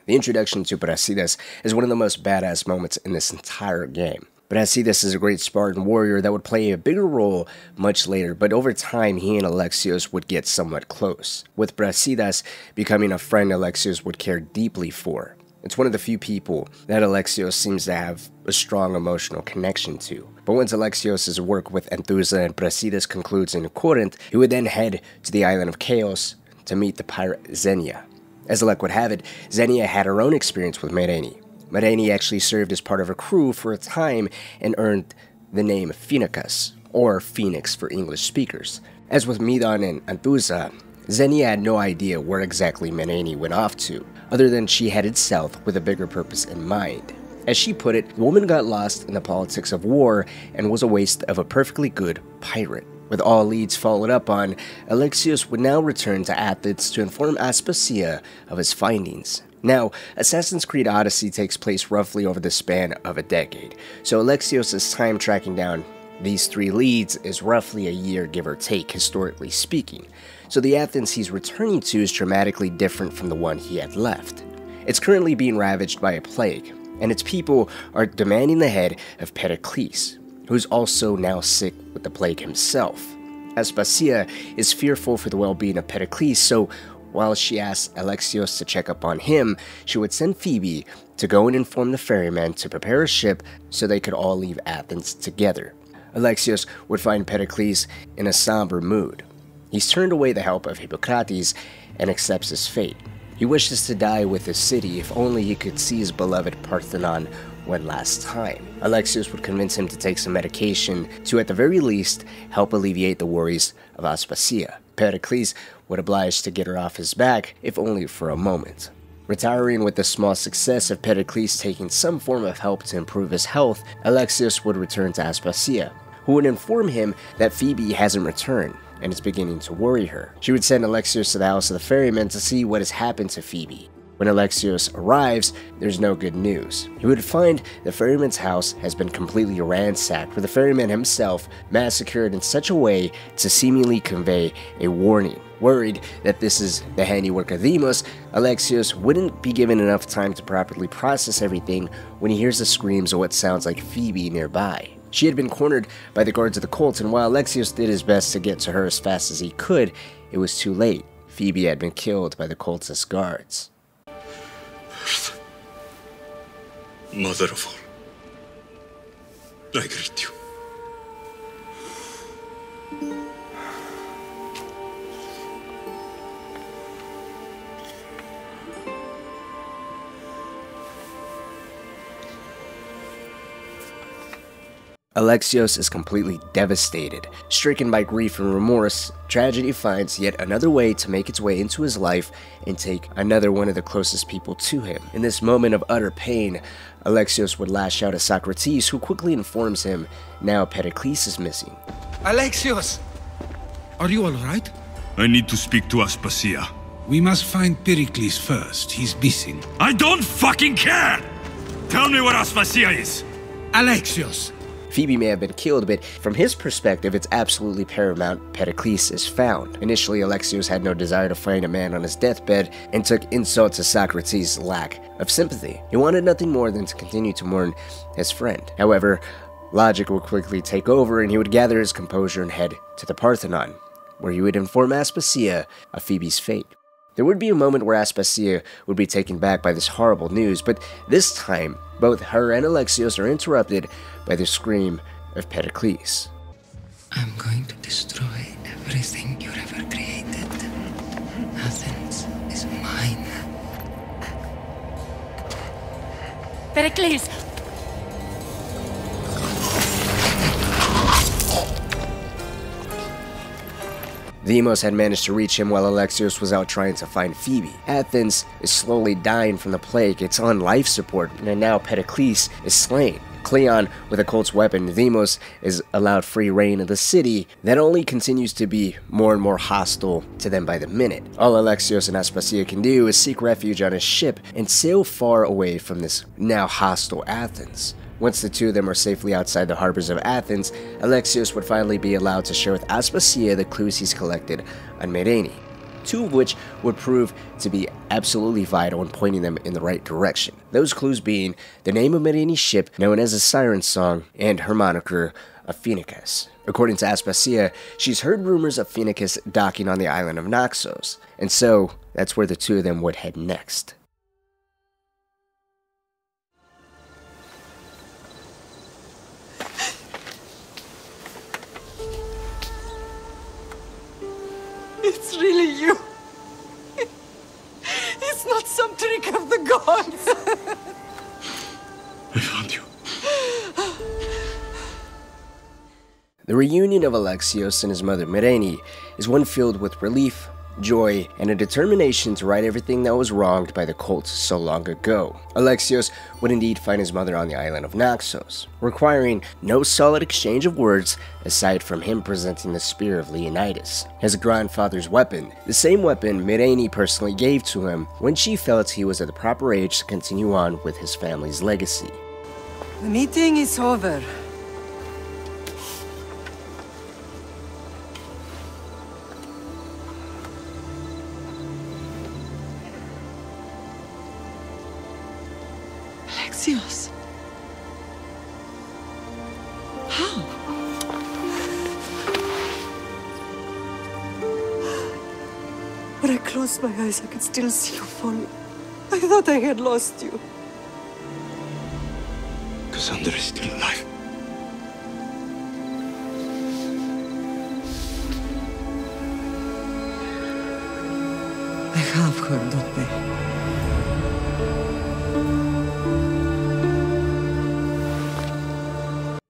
The introduction to Brasidas is one of the most badass moments in this entire game. Brasidas is a great Spartan warrior that would play a bigger role much later, but over time he and Alexios would get somewhat close, with Brasidas becoming a friend Alexios would care deeply for. It's one of the few people that Alexios seems to have a strong emotional connection to. But once Alexios' work with Enthusa and Brasidas concludes in Corinth, he would then head to the island of Chaos to meet the pirate Xenia. As luck would have it, Xenia had her own experience with Myrene. Myrene actually served as part of her crew for a time and earned the name Phoenicus, or Phoenix for English speakers. As with Medon and Enthusa, Xenia had no idea where exactly Myrene went off to, other than she headed south with a bigger purpose in mind. As she put it, the woman got lost in the politics of war and was a waste of a perfectly good pirate. With all leads followed up on, Alexios would now return to Athens to inform Aspasia of his findings. Now, Assassin's Creed Odyssey takes place roughly over the span of a decade, so Alexios' time tracking down these 3 leads is roughly a year, give or take, historically speaking. So the Athens he's returning to is dramatically different from the one he had left. It's currently being ravaged by a plague, and its people are demanding the head of Pericles, who's also now sick with the plague himself. Aspasia is fearful for the well-being of Pericles, so while she asks Alexios to check up on him, she would send Phoebe to go and inform the ferryman to prepare a ship so they could all leave Athens together. Alexios would find Pericles in a somber mood. He's turned away the help of Hippocrates and accepts his fate. He wishes to die with his city if only he could see his beloved Parthenon one last time. Alexios would convince him to take some medication to, at the very least, help alleviate the worries of Aspasia. Pericles would oblige to get her off his back, if only for a moment. Retiring with the small success of Pericles taking some form of help to improve his health, Alexios would return to Aspasia, who would inform him that Phoebe hasn't returned and is beginning to worry her. She would send Alexios to the house of the ferryman to see what has happened to Phoebe. When Alexios arrives, there's no good news. He would find the ferryman's house has been completely ransacked, with the ferryman himself massacred in such a way to seemingly convey a warning. Worried that this is the handiwork of Deimos, Alexios wouldn't be given enough time to properly process everything when he hears the screams of what sounds like Phoebe nearby. She had been cornered by the guards of the cult, and while Alexios did his best to get to her as fast as he could, it was too late. Phoebe had been killed by the cult's guards. Mother of all, I greet you. Alexios is completely devastated. Stricken by grief and remorse, tragedy finds yet another way to make its way into his life and take another one of the closest people to him. In this moment of utter pain, Alexios would lash out at Socrates, who quickly informs him now Pericles is missing. Alexios! Are you alright? I need to speak to Aspasia. We must find Pericles first. He's missing. I don't fucking care! Tell me where Aspasia is! Alexios! Phoebe may have been killed, but from his perspective, it's absolutely paramount Pericles is found. Initially, Alexios had no desire to find a man on his deathbed and took insult to Socrates' lack of sympathy. He wanted nothing more than to continue to mourn his friend. However, logic would quickly take over, and he would gather his composure and head to the Parthenon, where he would inform Aspasia of Phoebe's fate. There would be a moment where Aspasia would be taken back by this horrible news, but this time, both her and Alexios are interrupted by the scream of Pericles. I'm going to destroy everything you ever created. Athens is mine. Pericles! Deimos had managed to reach him while Alexios was out trying to find Phoebe. Athens is slowly dying from the plague, it's on life support, and now Pericles is slain. Cleon, with a cult's weapon, Deimos is allowed free reign of the city that only continues to be more and more hostile to them by the minute. All Alexios and Aspasia can do is seek refuge on his ship and sail far away from this now hostile Athens. Once the two of them are safely outside the harbors of Athens, Alexios would finally be allowed to share with Aspasia the clues he's collected on Myrene. two of which would prove to be absolutely vital in pointing them in the right direction. Those clues being the name of Myreni's ship, known as the Siren Song, and her moniker of Phoenicus. According to Aspasia, she's heard rumors of Phoenicus docking on the island of Naxos, and so that's where the two of them would head next. It's really you. It's not some trick of the gods. I found you. The reunion of Alexios and his mother Myreni is one filled with relief, joy, and a determination to right everything that was wronged by the cult so long ago. Alexios would indeed find his mother on the island of Naxos, requiring no solid exchange of words aside from him presenting the spear of Leonidas, his grandfather's weapon, the same weapon Myreni personally gave to him when she felt he was at the proper age to continue on with his family's legacy. The meeting is over. Alexios. How? When I closed my eyes, I could still see you falling. I thought I had lost you. Cassandra is still alive. I have her, don't they?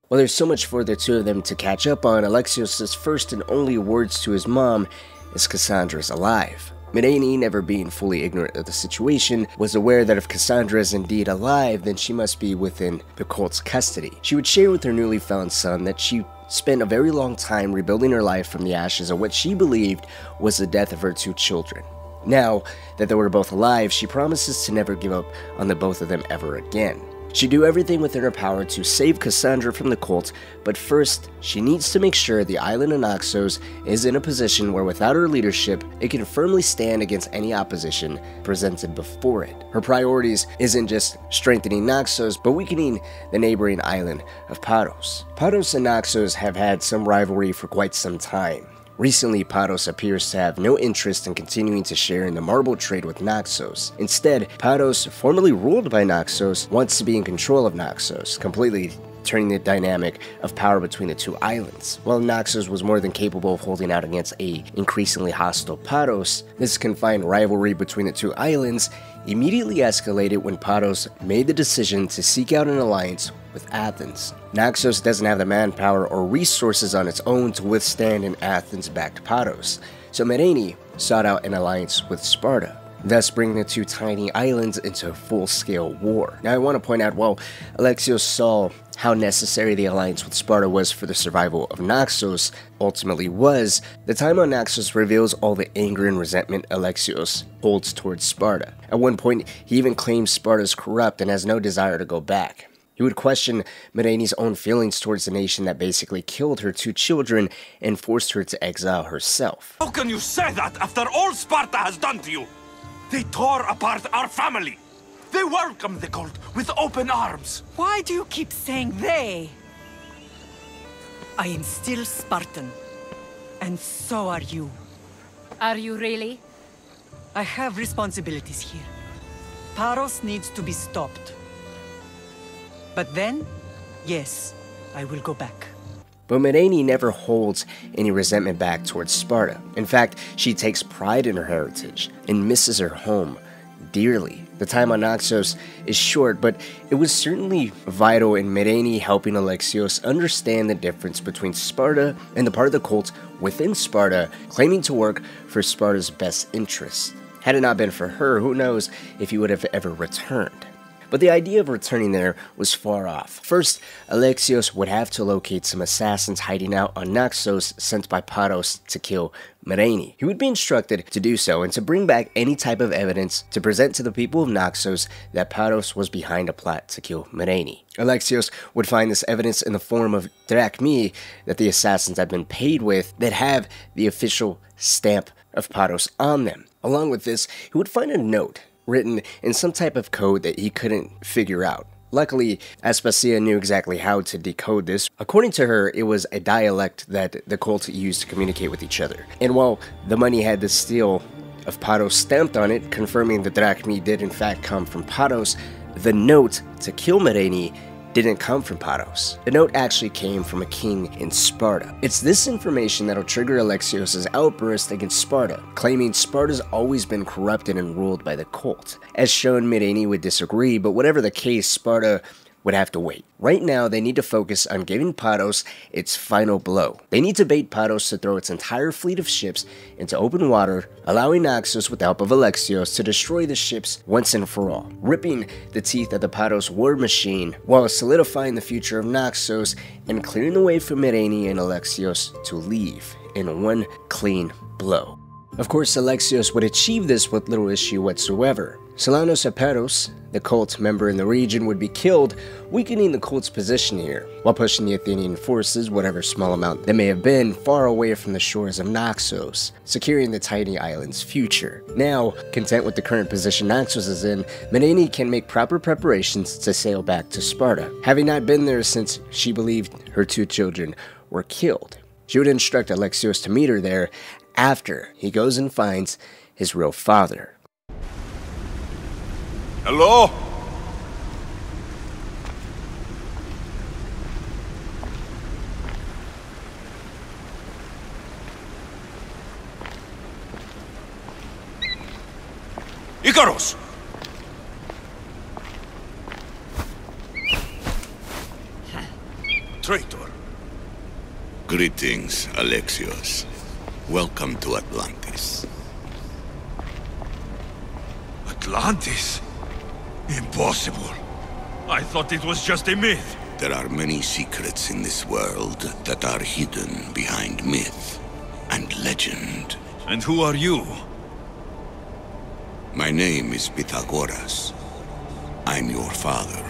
While there's so much for the two of them to catch up on, Alexios' first and only words to his mom is Cassandra's alive. Myreni, never being fully ignorant of the situation, was aware that if Cassandra is indeed alive, then she must be within the cult's custody. She would share with her newly found son that she spent a very long time rebuilding her life from the ashes of what she believed was the death of her two children. Now that they were both alive, she promises to never give up on the both of them ever again. She'd do everything within her power to save Cassandra from the cult, but first, she needs to make sure the island of Naxos is in a position where without her leadership, it can firmly stand against any opposition presented before it. Her priorities isn't just strengthening Naxos, but weakening the neighboring island of Paros. Paros and Naxos have had some rivalry for quite some time. Recently, Paros appears to have no interest in continuing to share in the marble trade with Naxos. Instead, Paros, formerly ruled by Naxos, wants to be in control of Naxos, completely turning the dynamic of power between the two islands. While Naxos was more than capable of holding out against a increasingly hostile Paros, this confined rivalry between the two islands immediately escalated when Paros made the decision to seek out an alliance with Athens. Naxos doesn't have the manpower or resources on its own to withstand an Athens-backed Paros, so Myreni sought out an alliance with Sparta, thus bringing the two tiny islands into a full-scale war. Now I want to point out, while Alexios saw how necessary the alliance with Sparta was for the survival of Naxos ultimately was, the time on Naxos reveals all the anger and resentment Alexios holds towards Sparta. At one point, he even claims Sparta's corrupt and has no desire to go back. He would question Myreni's own feelings towards the nation that basically killed her two children and forced her to exile herself. How can you say that after all Sparta has done to you? They tore apart our family. They welcomed the cult with open arms. Why do you keep saying they? I am still Spartan. And so are you. Are you really? I have responsibilities here. Paros needs to be stopped. But then, yes, I will go back. But Myreni never holds any resentment back towards Sparta. In fact, she takes pride in her heritage and misses her home dearly. The time on Naxos is short, but it was certainly vital in Myreni helping Alexios understand the difference between Sparta and the part of the cult within Sparta claiming to work for Sparta's best interests. Had it not been for her, who knows if he would have ever returned. but the idea of returning there was far off. First, Alexios would have to locate some assassins hiding out on Naxos sent by Paros to kill Myrrine. He would be instructed to do so and to bring back any type of evidence to present to the people of Naxos that Paros was behind a plot to kill Myrrine. Alexios would find this evidence in the form of drachmi that the assassins had been paid with that have the official stamp of Paros on them. Along with this, he would find a note written in some type of code that he couldn't figure out. Luckily, Aspasia knew exactly how to decode this. According to her, it was a dialect that the cult used to communicate with each other. And while the money had the seal of Paros stamped on it, confirming the drachmi did in fact come from Paros, the note to kill Myrrine didn't come from Paros. The note actually came from a king in Sparta. It's this information that'll trigger Alexios' outburst against Sparta, claiming Sparta's always been corrupted and ruled by the cult. As shown, Myrrine would disagree, but whatever the case, Sparta would have to wait. Right now, they need to focus on giving Paros its final blow. They need to bait Paros to throw its entire fleet of ships into open water, allowing Naxos with the help of Alexios to destroy the ships once and for all, ripping the teeth of the Paros war machine while solidifying the future of Naxos and clearing the way for Myrrine and Alexios to leave in one clean blow. Of course, Alexios would achieve this with little issue whatsoever. Silanus Eperos, the cult member in the region, would be killed, weakening the cult's position here, while pushing the Athenian forces, whatever small amount they may have been, far away from the shores of Naxos, securing the tiny island's future. Now, content with the current position Naxos is in, Myrrine can make proper preparations to sail back to Sparta, having not been there since she believed her 2 children were killed. She would instruct Alexios to meet her there after he goes and finds his real father. Hello? Icarus! Traitor. Greetings, Alexios. Welcome to Atlantis. Atlantis? Impossible. I thought it was just a myth. There are many secrets in this world that are hidden behind myth and legend. And who are you? My name is Pythagoras. I'm your father.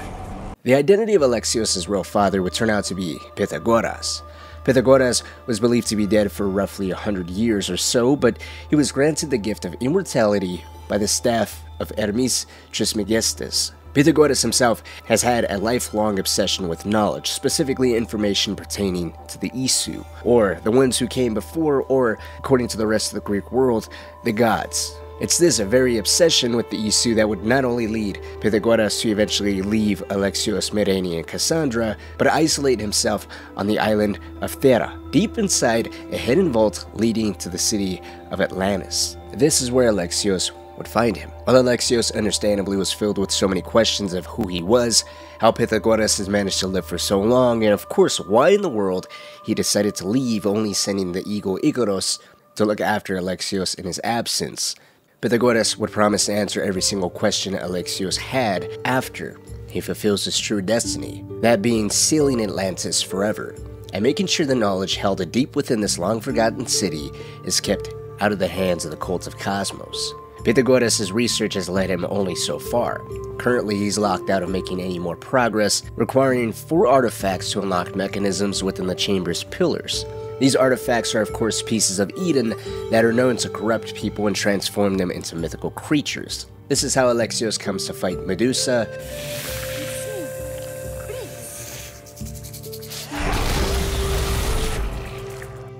The identity of Alexios' real father would turn out to be Pythagoras. Pythagoras was believed to be dead for roughly 100 years or so, but he was granted the gift of immortality by the staff of Hermes Trismegistus. Pythagoras himself has had a lifelong obsession with knowledge, specifically information pertaining to the Isu, or the ones who came before, or, according to the rest of the Greek world, the gods. It's this very obsession with the Isu that would not only lead Pythagoras to eventually leave Alexios, Myrrine, and Cassandra, but isolate himself on the island of Thera, deep inside a hidden vault leading to the city of Atlantis. This is where Alexios would find him. While Alexios understandably was filled with so many questions of who he was, how Pythagoras has managed to live for so long, and of course why in the world he decided to leave, only sending the eagle Icarus to look after Alexios in his absence, Pythagoras would promise to answer every single question Alexios had after he fulfills his true destiny, that being sealing Atlantis forever, and making sure the knowledge held deep within this long-forgotten city is kept out of the hands of the cult of Cosmos. Pythagoras' research has led him only so far. Currently, he's locked out of making any more progress, requiring 4 artifacts to unlock mechanisms within the chamber's pillars. These artifacts are of course pieces of Eden that are known to corrupt people and transform them into mythical creatures. This is how Alexios comes to fight Medusa,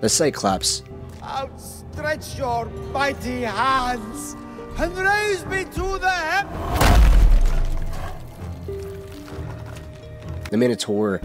the Cyclops, outstretch your mighty hands and raise me to the heavens. the Minotaur,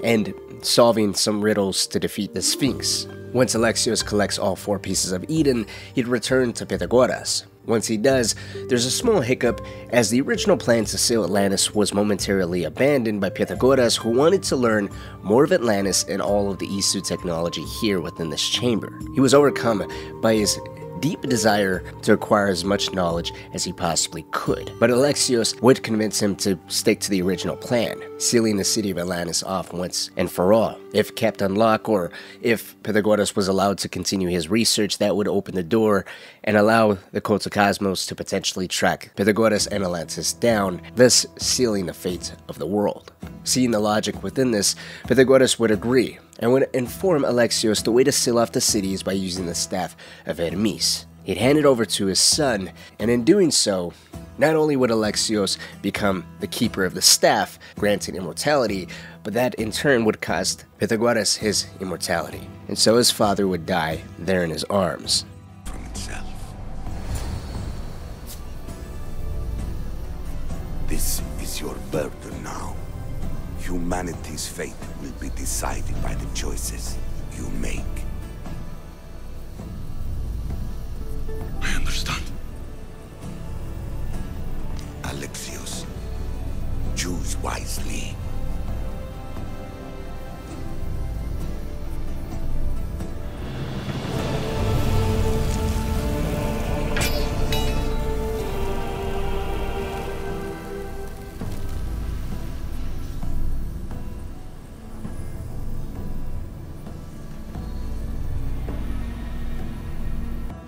and solving some riddles to defeat the Sphinx. Once Alexios collects all 4 pieces of Eden, he'd return to Pythagoras. Once he does, there's a small hiccup as the original plan to seal Atlantis was momentarily abandoned by Pythagoras, who wanted to learn more of Atlantis and all of the Isu technology here within this chamber. He was overcome by his deep desire to acquire as much knowledge as he possibly could. But Alexios would convince him to stick to the original plan, sealing the city of Atlantis off once and for all. If kept unlocked, or if Pythagoras was allowed to continue his research, that would open the door and allow the Cult of Cosmos to potentially track Pythagoras and Atlantis down, thus sealing the fate of the world. Seeing the logic within this, Pythagoras would agree, and would inform Alexios the way to seal off the city is by using the staff of Hermes. He'd hand it over to his son, and in doing so, not only would Alexios become the keeper of the staff, granting immortality, but that in turn would cost Pythagoras his immortality, and so his father would die there in his arms. From itself. This is your burden now. Humanity's fate will be decided by the choices you make. I understand. Alexios, choose wisely.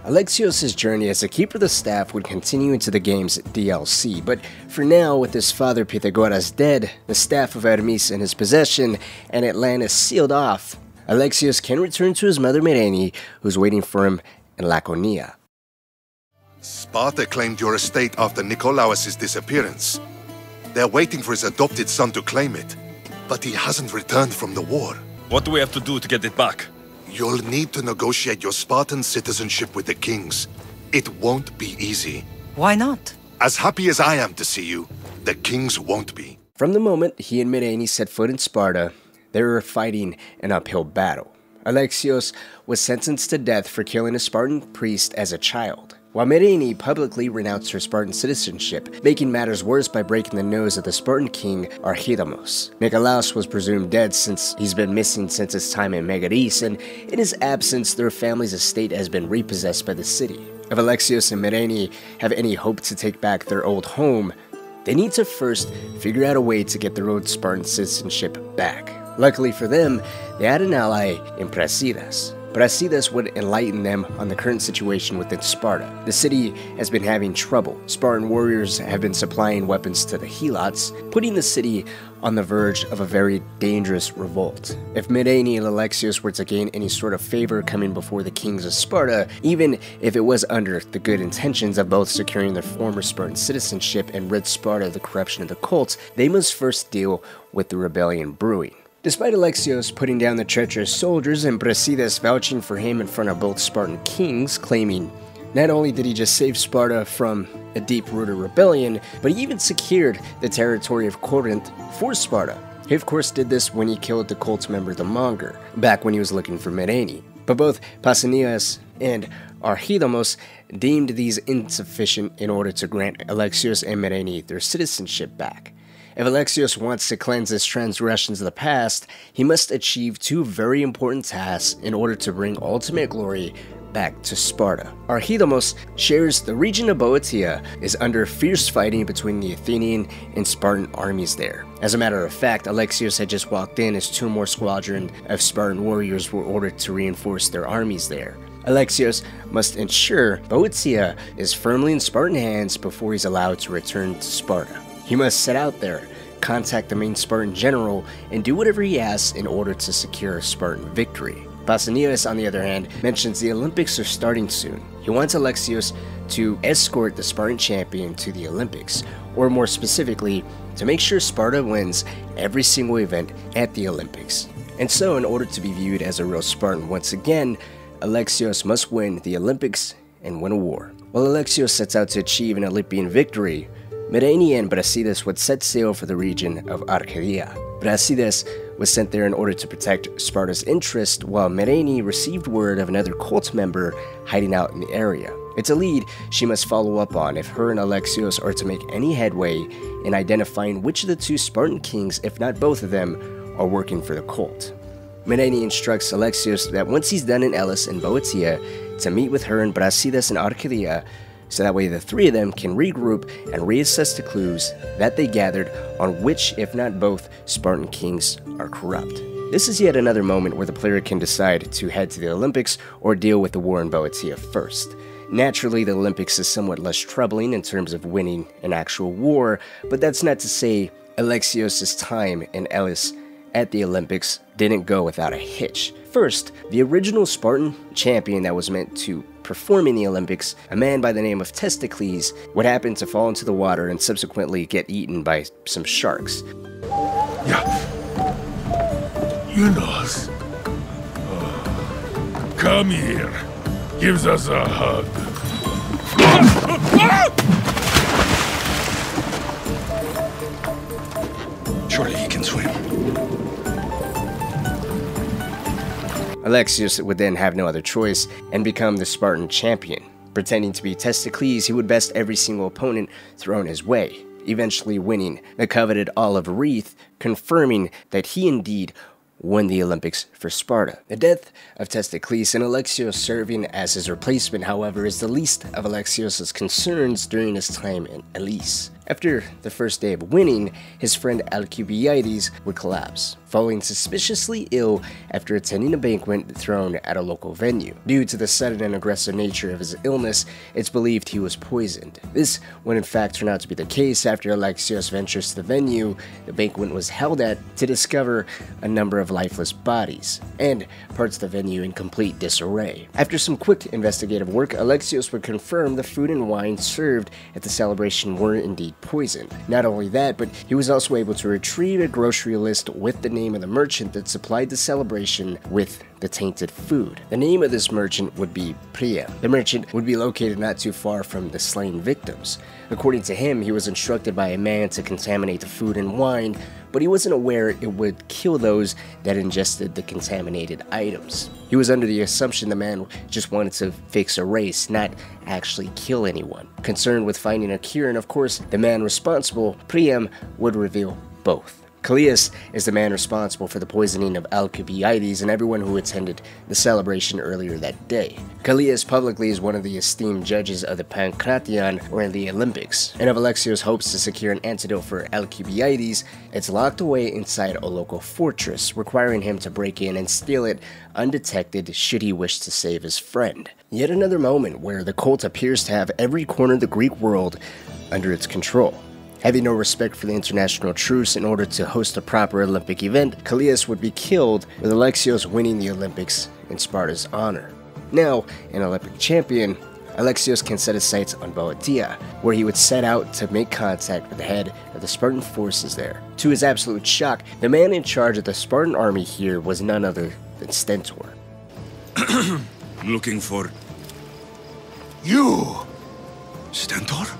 Alexios' journey as a keeper of the staff would continue into the game's DLC, but for now, with his father Pythagoras dead, the staff of Hermes in his possession, and Atlantis sealed off, Alexios can return to his mother Myrene, who's waiting for him in Laconia. Sparta claimed your estate after Nikolaos' disappearance. They're waiting for his adopted son to claim it, but he hasn't returned from the war. What do we have to do to get it back? You'll need to negotiate your Spartan citizenship with the kings. It won't be easy. Why not? As happy as I am to see you, the kings won't be. From the moment he and Myrene set foot in Sparta, they were fighting an uphill battle. Alexios was sentenced to death for killing a Spartan priest as a child, while Myrene publicly renounced her Spartan citizenship, making matters worse by breaking the nose of the Spartan king Archidamos. Nikolaos was presumed dead since he's been missing since his time in Megaris, and in his absence their family's estate has been repossessed by the city. If Alexios and Myrene have any hope to take back their old home, they need to first figure out a way to get their old Spartan citizenship back. Luckily for them, they had an ally in Brasidas. Brasidas would enlighten them on the current situation within Sparta. The city has been having trouble. Spartan warriors have been supplying weapons to the Helots, putting the city on the verge of a very dangerous revolt. If Myrene and Alexios were to gain any sort of favor coming before the kings of Sparta, even if it was under the good intentions of both securing their former Spartan citizenship and rid Sparta of the corruption of the cults, they must first deal with the rebellion brewing. Despite Alexios putting down the treacherous soldiers and Brasidas vouching for him in front of both Spartan kings, claiming not only did he just save Sparta from a deep-rooted rebellion, but he even secured the territory of Corinth for Sparta. He of course did this when he killed the cult member the Monger, back when he was looking for Myrene. But both Pausanias and Archidamos deemed these insufficient in order to grant Alexios and Myrene their citizenship back. If Alexios wants to cleanse his transgressions of the past, he must achieve two very important tasks in order to bring ultimate glory back to Sparta. Archidamos shares the region of Boeotia is under fierce fighting between the Athenian and Spartan armies there. As a matter of fact, Alexios had just walked in as two more squadrons of Spartan warriors were ordered to reinforce their armies there. Alexios must ensure Boeotia is firmly in Spartan hands before he's allowed to return to Sparta. He must set out there, contact the main Spartan general, and do whatever he asks in order to secure a Spartan victory. Pausanias, on the other hand, mentions the Olympics are starting soon. He wants Alexios to escort the Spartan champion to the Olympics, or more specifically, to make sure Sparta wins every single event at the Olympics. And so, in order to be viewed as a real Spartan once again, Alexios must win the Olympics and win a war. While Alexios sets out to achieve an Olympian victory, Myrene and Brasidas would set sail for the region of Arcadia. Brasidas was sent there in order to protect Sparta's interest, while Myrene received word of another cult member hiding out in the area. It's a lead she must follow up on if her and Alexios are to make any headway in identifying which of the two Spartan kings, if not both of them, are working for the cult. Medeni instructs Alexios that once he's done in Elis and Boeotia, to meet with her in Brasidas and Arcadia, so that way the three of them can regroup and reassess the clues that they gathered on which, if not both, Spartan kings are corrupt. This is yet another moment where the player can decide to head to the Olympics or deal with the war in Boeotia first. Naturally, the Olympics is somewhat less troubling in terms of winning an actual war, but that's not to say Alexios' time in Elis at the Olympics didn't go without a hitch. First, the original Spartan champion that was meant to perform in the Olympics, a man by the name of Testicles, would happen to fall into the water and subsequently get eaten by some sharks. Yunus. Come here. Gives us a hug. Surely he can swim. Alexios would then have no other choice and become the Spartan champion. Pretending to be Testicles, he would best every single opponent thrown his way, eventually winning the coveted olive wreath, confirming that he indeed won the Olympics for Sparta. The death of Testicles and Alexios serving as his replacement, however, is the least of Alexios' concerns during his time in Elis. After the first day of winning, his friend Alcibiades would collapse, falling suspiciously ill after attending a banquet thrown at a local venue. Due to the sudden and aggressive nature of his illness, it's believed he was poisoned. This would in fact turn out to be the case after Alexios ventures to the venue the banquet was held at to discover a number of lifeless bodies, and parts of the venue in complete disarray. After some quick investigative work, Alexios would confirm the food and wine served at the celebration were indeed poisoned. Not only that, but he was also able to retrieve a grocery list with the name of the merchant that supplied the celebration with the tainted food. The name of this merchant would be Priam. The merchant would be located not too far from the slain victims. According to him, he was instructed by a man to contaminate the food and wine, but he wasn't aware it would kill those that ingested the contaminated items. He was under the assumption the man just wanted to fix a race, not actually kill anyone. Concerned with finding a cure, and of course, the man responsible, Priam would reveal both. Callias is the man responsible for the poisoning of Alcibiades and everyone who attended the celebration earlier that day. Callias publicly is one of the esteemed judges of the Pancration or in the Olympics, and if Alexios hopes to secure an antidote for Alcibiades, it's locked away inside a local fortress, requiring him to break in and steal it undetected should he wish to save his friend. Yet another moment where the cult appears to have every corner of the Greek world under its control. Having no respect for the international truce in order to host a proper Olympic event, Callias would be killed, with Alexios winning the Olympics in Sparta's honor. Now, an Olympic champion, Alexios can set his sights on Boeotia, where he would set out to make contact with the head of the Spartan forces there. To his absolute shock, the man in charge of the Spartan army here was none other than Stentor. Looking for... You! Stentor?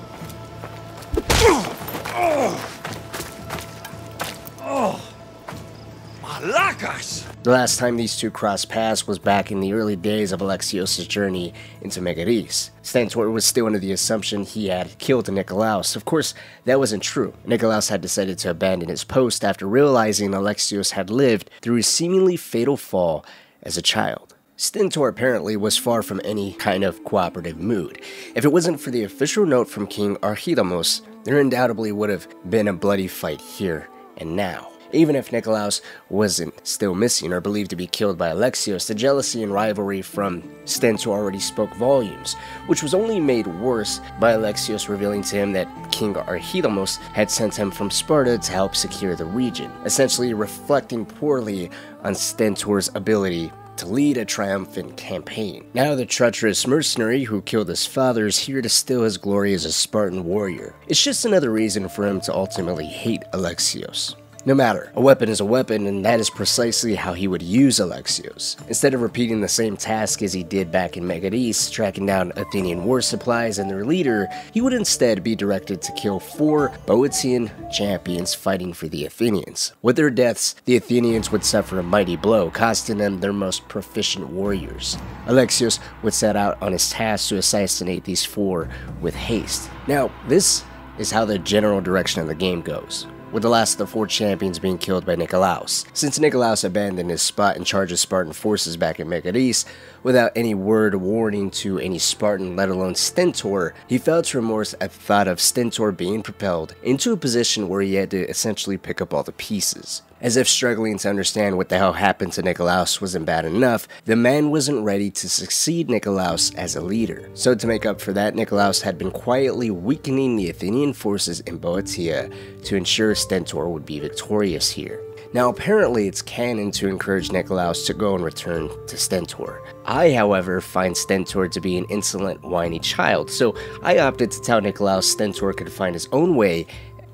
Malakas! The last time these two crossed paths was back in the early days of Alexios' journey into Megaris. Stentor was still under the assumption he had killed Nikolaos. Of course, that wasn't true. Nikolaos had decided to abandon his post after realizing Alexios had lived through a seemingly fatal fall as a child. Stentor apparently was far from any kind of cooperative mood. If it wasn't for the official note from King Archidamos, there undoubtedly would have been a bloody fight here and now. Even if Nikolaos wasn't still missing or believed to be killed by Alexios, the jealousy and rivalry from Stentor already spoke volumes, which was only made worse by Alexios revealing to him that King Archidamos had sent him from Sparta to help secure the region, essentially reflecting poorly on Stentor's ability to lead a triumphant campaign. Now the treacherous mercenary who killed his father is here to steal his glory as a Spartan warrior. It's just another reason for him to ultimately hate Alexios. No matter, a weapon is a weapon, and that is precisely how he would use Alexios. Instead of repeating the same task as he did back in Megaris, tracking down Athenian war supplies and their leader, he would instead be directed to kill 4 Boeotian champions fighting for the Athenians. With their deaths, the Athenians would suffer a mighty blow, costing them their most proficient warriors. Alexios would set out on his task to assassinate these 4 with haste. Now, this is how the general direction of the game goes, with the last of the 4 champions being killed by Nikolaos. Since Nikolaos abandoned his spot in charge of Spartan forces back in Megaris, without any word or warning to any Spartan, let alone Stentor, he felt remorse at the thought of Stentor being propelled into a position where he had to essentially pick up all the pieces. As if struggling to understand what the hell happened to Nikolaos wasn't bad enough, the man wasn't ready to succeed Nikolaos as a leader. So to make up for that, Nikolaos had been quietly weakening the Athenian forces in Boeotia to ensure Stentor would be victorious here. Now apparently it's canon to encourage Nikolaos to go and return to Stentor. I, however, find Stentor to be an insolent, whiny child, so I opted to tell Nikolaos Stentor could find his own way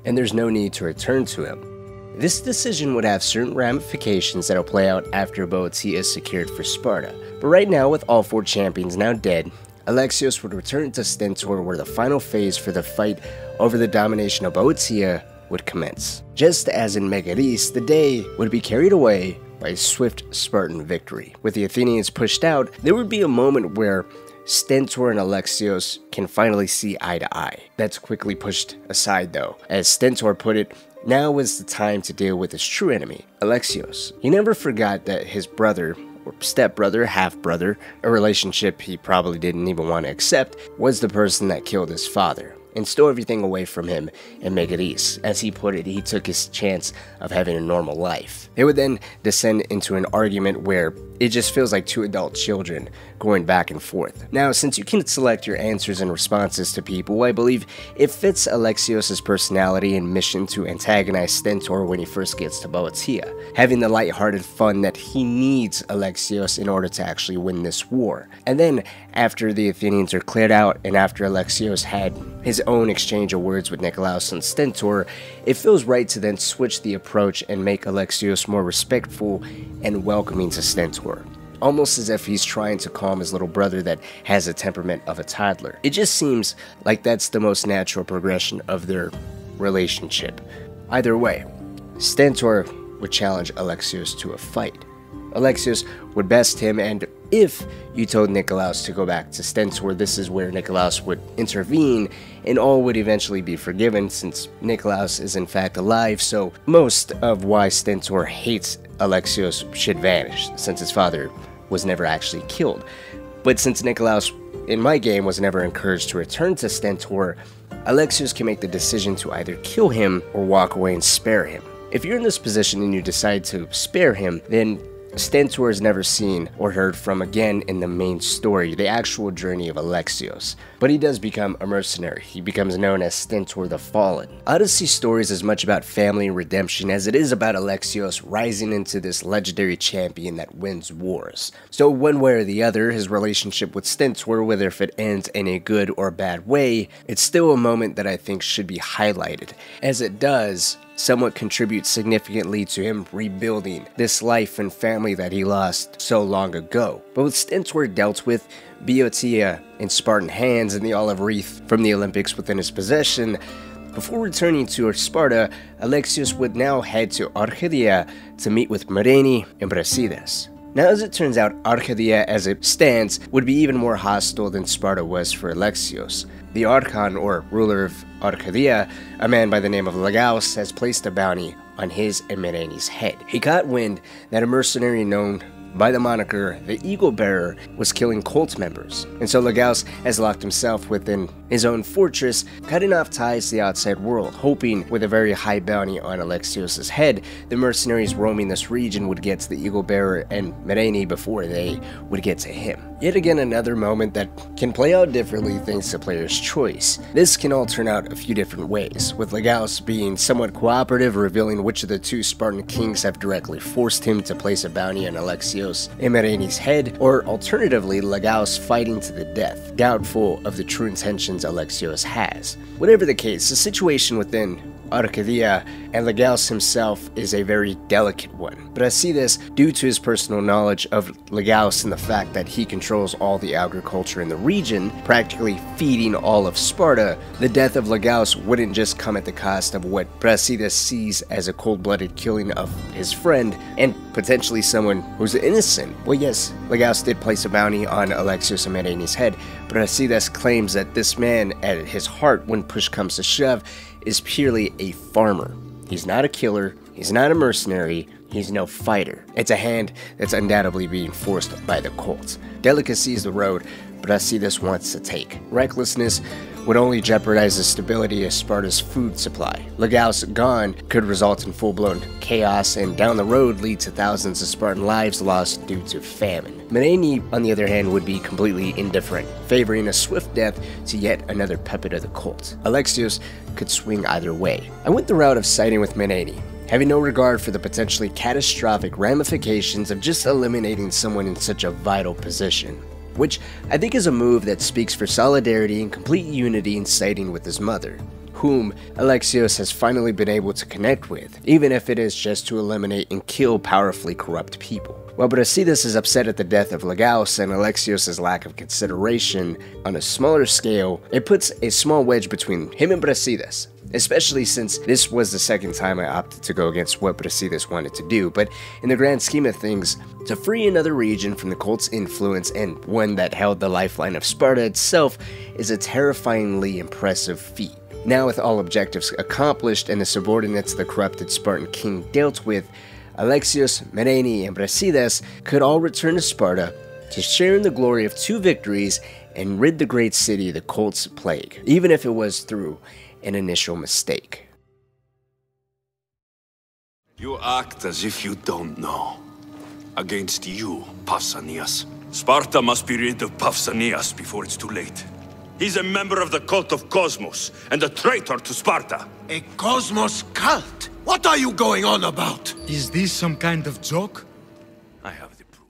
and there's no need to return to him. This decision would have certain ramifications that'll play out after Boeotia is secured for Sparta. But right now, with all 4 champions now dead, Alexios would return to Stentor where the final phase for the fight over the domination of Boeotia would commence. Just as in Megaris, the day would be carried away by a swift Spartan victory. With the Athenians pushed out, there would be a moment where Stentor and Alexios can finally see eye to eye. That's quickly pushed aside though. As Stentor put it, now was the time to deal with his true enemy, Alexios. He never forgot that his brother, or stepbrother, half-brother, a relationship he probably didn't even want to accept, was the person that killed his father and stole everything away from him in Megaris. As he put it, he took his chance of having a normal life. It would then descend into an argument where it just feels like 2 adult children going back and forth. Now, since you can select your answers and responses to people, I believe it fits Alexios' personality and mission to antagonize Stentor when he first gets to Boeotia, having the lighthearted fun that he needs Alexios in order to actually win this war. And then, after the Athenians are cleared out and after Alexios had his own exchange of words with Nikolaos and Stentor, it feels right to then switch the approach and make Alexios more respectful and welcoming to Stentor, almost as if he's trying to calm his little brother that has a temperament of a toddler. It just seems like that's the most natural progression of their relationship. Either way, Stentor would challenge Alexios to a fight. Alexios would best him, and if you told Nikolaos to go back to Stentor, this is where Nikolaos would intervene, and all would eventually be forgiven since Nikolaos is in fact alive, so most of why Stentor hates Alexios should vanish, since his father was never actually killed. But since Nikolaos, in my game, was never encouraged to return to Stentor, Alexios can make the decision to either kill him or walk away and spare him. If you're in this position and you decide to spare him, then Stentor is never seen or heard from again in the main story, the actual journey of Alexios. But he does become a mercenary. He becomes known as Stentor the Fallen. Odyssey story is as much about family and redemption as it is about Alexios rising into this legendary champion that wins wars. So one way or the other, his relationship with Stentor, whether if it ends in a good or bad way, it's still a moment that I think should be highlighted, as it does somewhat contributes significantly to him rebuilding this life and family that he lost so long ago. But with Stentor dealt with, Boeotia in Spartan hands, and the olive wreath from the Olympics within his possession, before returning to Sparta, Alexios would now head to Arcadia to meet with Myrene and Brasidas. Now, as it turns out, Arcadia as it stands would be even more hostile than Sparta was for Alexios. The Archon, or ruler of Arcadia, a man by the name of Lagaus, has placed a bounty on his and Myrene's head. He got wind that a mercenary known by the moniker the Eagle Bearer was killing cult members, and so Lagaus has locked himself within his own fortress, cutting off ties to the outside world, hoping with a very high bounty on Alexios' head, the mercenaries roaming this region would get to the Eagle Bearer and Myrene before they would get to him. Yet again, another moment that can play out differently thanks to player's choice. This can all turn out a few different ways, with Lagaus being somewhat cooperative, revealing which of the 2 Spartan kings have directly forced him to place a bounty on Alexios and Myrene's head, or alternatively, Lagaus fighting to the death, doubtful of the true intentions Alexios has. Whatever the case, the situation within Arcadia, and Legaus himself is a very delicate one. Brasidas, due to his personal knowledge of Legaus and the fact that he controls all the agriculture in the region, practically feeding all of Sparta, the death of Legaus wouldn't just come at the cost of what Brasidas sees as a cold-blooded killing of his friend, and potentially someone who's innocent. Well, yes, Legaus did place a bounty on Alexios and Mereni's head, but Brasidas claims that this man, at his heart, when push comes to shove, is purely a farmer. He's not a killer, he's not a mercenary, he's no fighter. It's a hand that's undoubtedly being forced by the cults. Delicacy is the road Brasidas wants to take. Recklessness would only jeopardize the stability of Sparta's food supply. Legaus gone could result in full-blown chaos and down the road lead to thousands of Spartan lives lost due to famine. Mereni, on the other hand, would be completely indifferent, favoring a swift death to yet another puppet of the cult. Alexios could swing either way. I went the route of siding with Mereni, having no regard for the potentially catastrophic ramifications of just eliminating someone in such a vital position, which I think is a move that speaks for solidarity and complete unity in siding with his mother, whom Alexios has finally been able to connect with, even if it is just to eliminate and kill powerfully corrupt people. While Brasidas is upset at the death of Legaus and Alexios' lack of consideration on a smaller scale, it puts a small wedge between him and Brasidas, especially since this was the second time I opted to go against what Brasidas wanted to do. But in the grand scheme of things, to free another region from the cult's influence, and one that held the lifeline of Sparta itself, is a terrifyingly impressive feat. Now, with all objectives accomplished and the subordinates the corrupted Spartan king dealt with, Alexios, Mereni, and Brasidas could all return to Sparta to share in the glory of 2 victories and rid the great city of the cult's plague, even if it was through an initial mistake. You act as if you don't know. Against you, Pausanias. Sparta must be rid of Pausanias before it's too late. He's a member of the cult of Cosmos and a traitor to Sparta. A Cosmos cult? What are you going on about? Is this some kind of joke?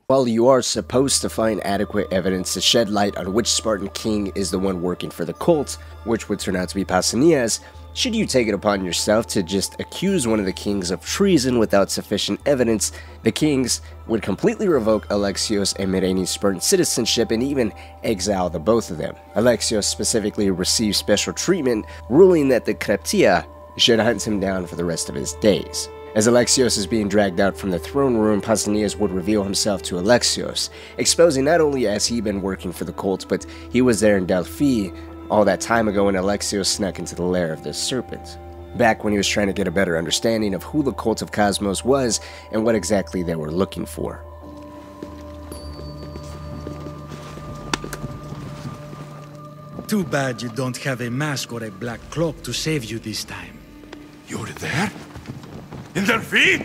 While you are supposed to find adequate evidence to shed light on which Spartan king is the one working for the cult, which would turn out to be Pausanias, should you take it upon yourself to just accuse one of the kings of treason without sufficient evidence, the kings would completely revoke Alexios and Mereni's Spartan citizenship and even exile the both of them. Alexios specifically received special treatment, ruling that the Kreptia should hunt him down for the rest of his days. As Alexios is being dragged out from the throne room, Pausanias would reveal himself to Alexios, exposing not only has he been working for the cult, but he was there in Delphi all that time ago when Alexios snuck into the lair of the serpent, back when he was trying to get a better understanding of who the cult of Cosmos was and what exactly they were looking for. Too bad you don't have a mask or a black cloak to save you this time. You're there? In Delphi?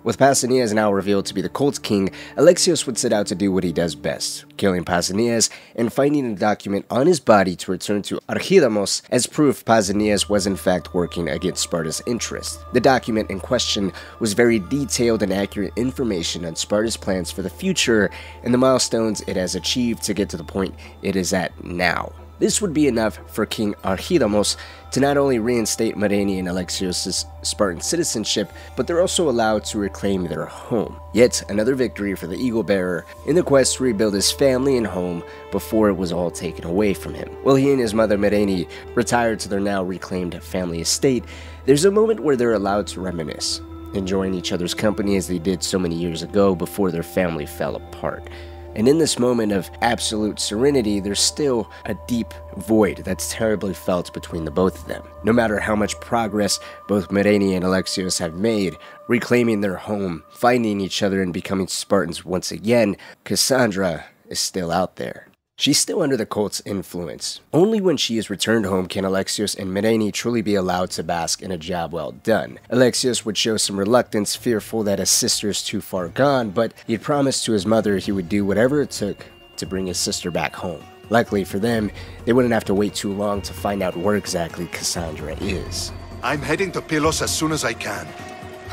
With Pausanias now revealed to be the cult's king, Alexios would set out to do what he does best, killing Pausanias and finding a document on his body to return to Archidamos as proof Pausanias was in fact working against Sparta's interest. The document in question was very detailed and accurate information on Sparta's plans for the future and the milestones it has achieved to get to the point it is at now. This would be enough for King Archidamos to not only reinstate Mereni and Alexios' Spartan citizenship, but they're also allowed to reclaim their home. Yet another victory for the Eagle Bearer in the quest to rebuild his family and home before it was all taken away from him. While he and his mother Mereni retired to their now reclaimed family estate, there's a moment where they're allowed to reminisce, enjoying each other's company as they did so many years ago before their family fell apart. And in this moment of absolute serenity, there's still a deep void that's terribly felt between the both of them. No matter how much progress both Mereni and Alexios have made, reclaiming their home, finding each other and becoming Spartans once again, Cassandra is still out there. She's still under the cult's influence. Only when she is returned home can Alexios and Mereni truly be allowed to bask in a job well done. Alexios would show some reluctance, fearful that his sister is too far gone, but he had promised to his mother he would do whatever it took to bring his sister back home. Luckily for them, they wouldn't have to wait too long to find out where exactly Cassandra is. I'm heading to Pylos as soon as I can.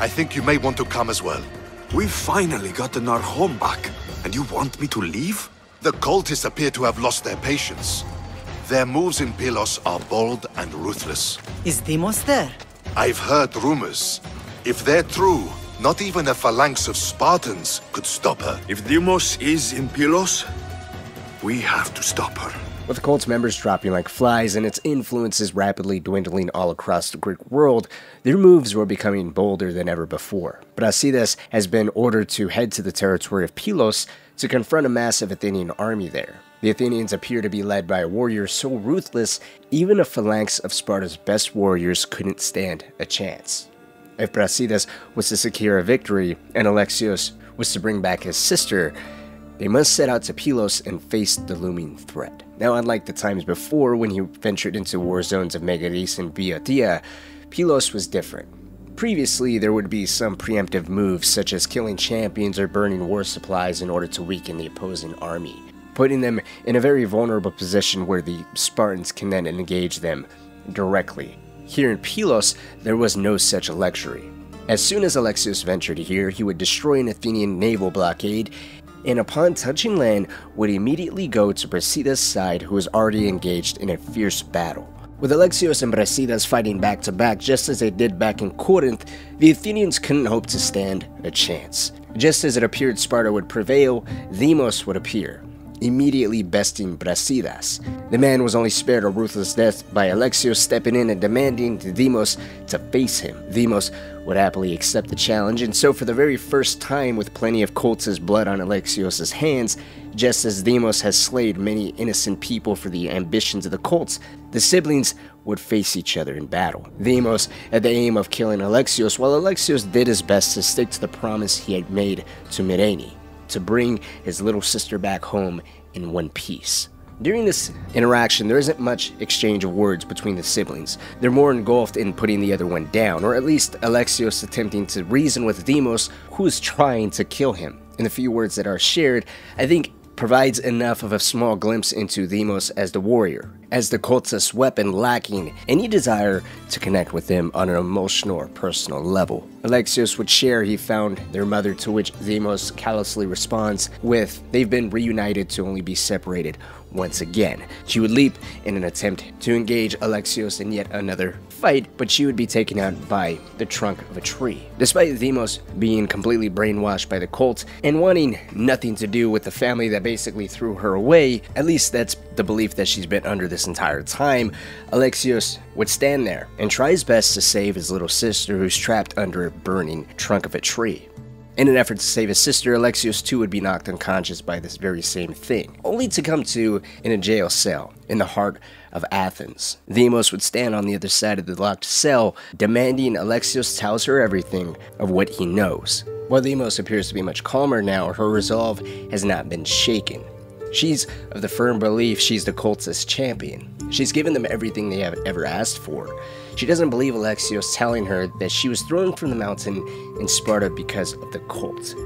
I think you may want to come as well. We've finally gotten our home back, and you want me to leave? The cultists appear to have lost their patience. Their moves in Pylos are bold and ruthless. Is Deimos there? I've heard rumors. If they're true, not even a phalanx of Spartans could stop her. If Deimos is in Pylos, we have to stop her. With the cult's members dropping like flies and its influences rapidly dwindling all across the Greek world, their moves were becoming bolder than ever before. Brasidas has been ordered to head to the territory of Pylos to confront a massive Athenian army there. The Athenians appear to be led by a warrior so ruthless, even a phalanx of Sparta's best warriors couldn't stand a chance. If Brasidas was to secure a victory, and Alexios was to bring back his sister, they must set out to Pylos and face the looming threat. Now, unlike the times before when he ventured into war zones of Megaris and Boeotia, Pylos was different. Previously, there would be some preemptive moves such as killing champions or burning war supplies in order to weaken the opposing army, putting them in a very vulnerable position where the Spartans can then engage them directly. Here in Pylos, there was no such luxury. As soon as Alexios ventured here, he would destroy an Athenian naval blockade, and upon touching land, would immediately go to Brasidas' side, who was already engaged in a fierce battle. With Alexios and Brasidas fighting back to back just as they did back in Corinth, the Athenians couldn't hope to stand a chance. Just as it appeared Sparta would prevail, Deimos would appear, immediately besting Brasidas. The man was only spared a ruthless death by Alexios stepping in and demanding to Deimos to face him. Deimos would happily accept the challenge, and so for the very first time, with plenty of cultist blood on Alexios' hands, just as Deimos has slayed many innocent people for the ambitions of the cults, the siblings would face each other in battle. Deimos had the aim of killing Alexios, while Alexios did his best to stick to the promise he had made to Myrene, to bring his little sister back home in one piece. During this interaction, there isn't much exchange of words between the siblings. They're more engulfed in putting the other one down, or at least Alexios attempting to reason with Deimos, who is trying to kill him. In the few words that are shared, I think provides enough of a small glimpse into Deimos as the warrior, as the cultist's weapon, lacking any desire to connect with them on an emotional or personal level. Alexios would share he found their mother, to which Deimos callously responds with, "They've been reunited to only be separated once again." She would leap in an attempt to engage Alexios in yet another fight, but she would be taken out by the trunk of a tree. Despite Deimos being completely brainwashed by the cult and wanting nothing to do with the family that basically threw her away, at least that's the belief that she's been under this entire time, Alexios would stand there and try his best to save his little sister who's trapped under a burning trunk of a tree. In an effort to save his sister, Alexios too would be knocked unconscious by this very same thing, only to come to in a jail cell in the heart of Athens. Deimos would stand on the other side of the locked cell, demanding Alexios tells her everything of what he knows. While Deimos appears to be much calmer now, her resolve has not been shaken. She's of the firm belief she's the cultist champion. She's given them everything they have ever asked for. She doesn't believe Alexios telling her that she was thrown from the mountain in Sparta because of the cult.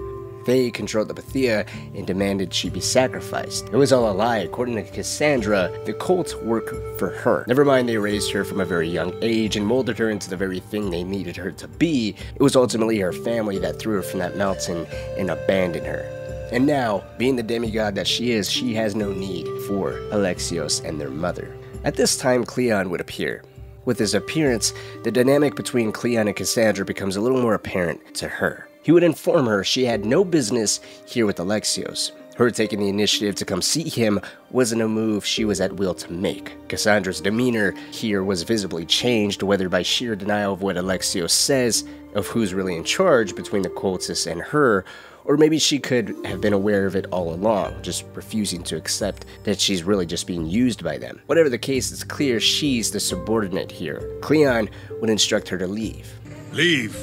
They controlled the Pythia and demanded she be sacrificed. It was all a lie. According to Cassandra, the cult worked for her. Never mind they raised her from a very young age and molded her into the very thing they needed her to be. It was ultimately her family that threw her from that mountain and abandoned her. And now, being the demigod that she is, she has no need for Alexios and their mother. At this time, Cleon would appear. With his appearance, the dynamic between Cleon and Cassandra becomes a little more apparent to her. He would inform her she had no business here with Alexios. Her taking the initiative to come see him wasn't a move she was at will to make. Cassandra's demeanor here was visibly changed, whether by sheer denial of what Alexios says, of who's really in charge between the cultists and her, or maybe she could have been aware of it all along, just refusing to accept that she's really just being used by them. Whatever the case, it's clear she's the subordinate here. Cleon would instruct her to leave. Leave!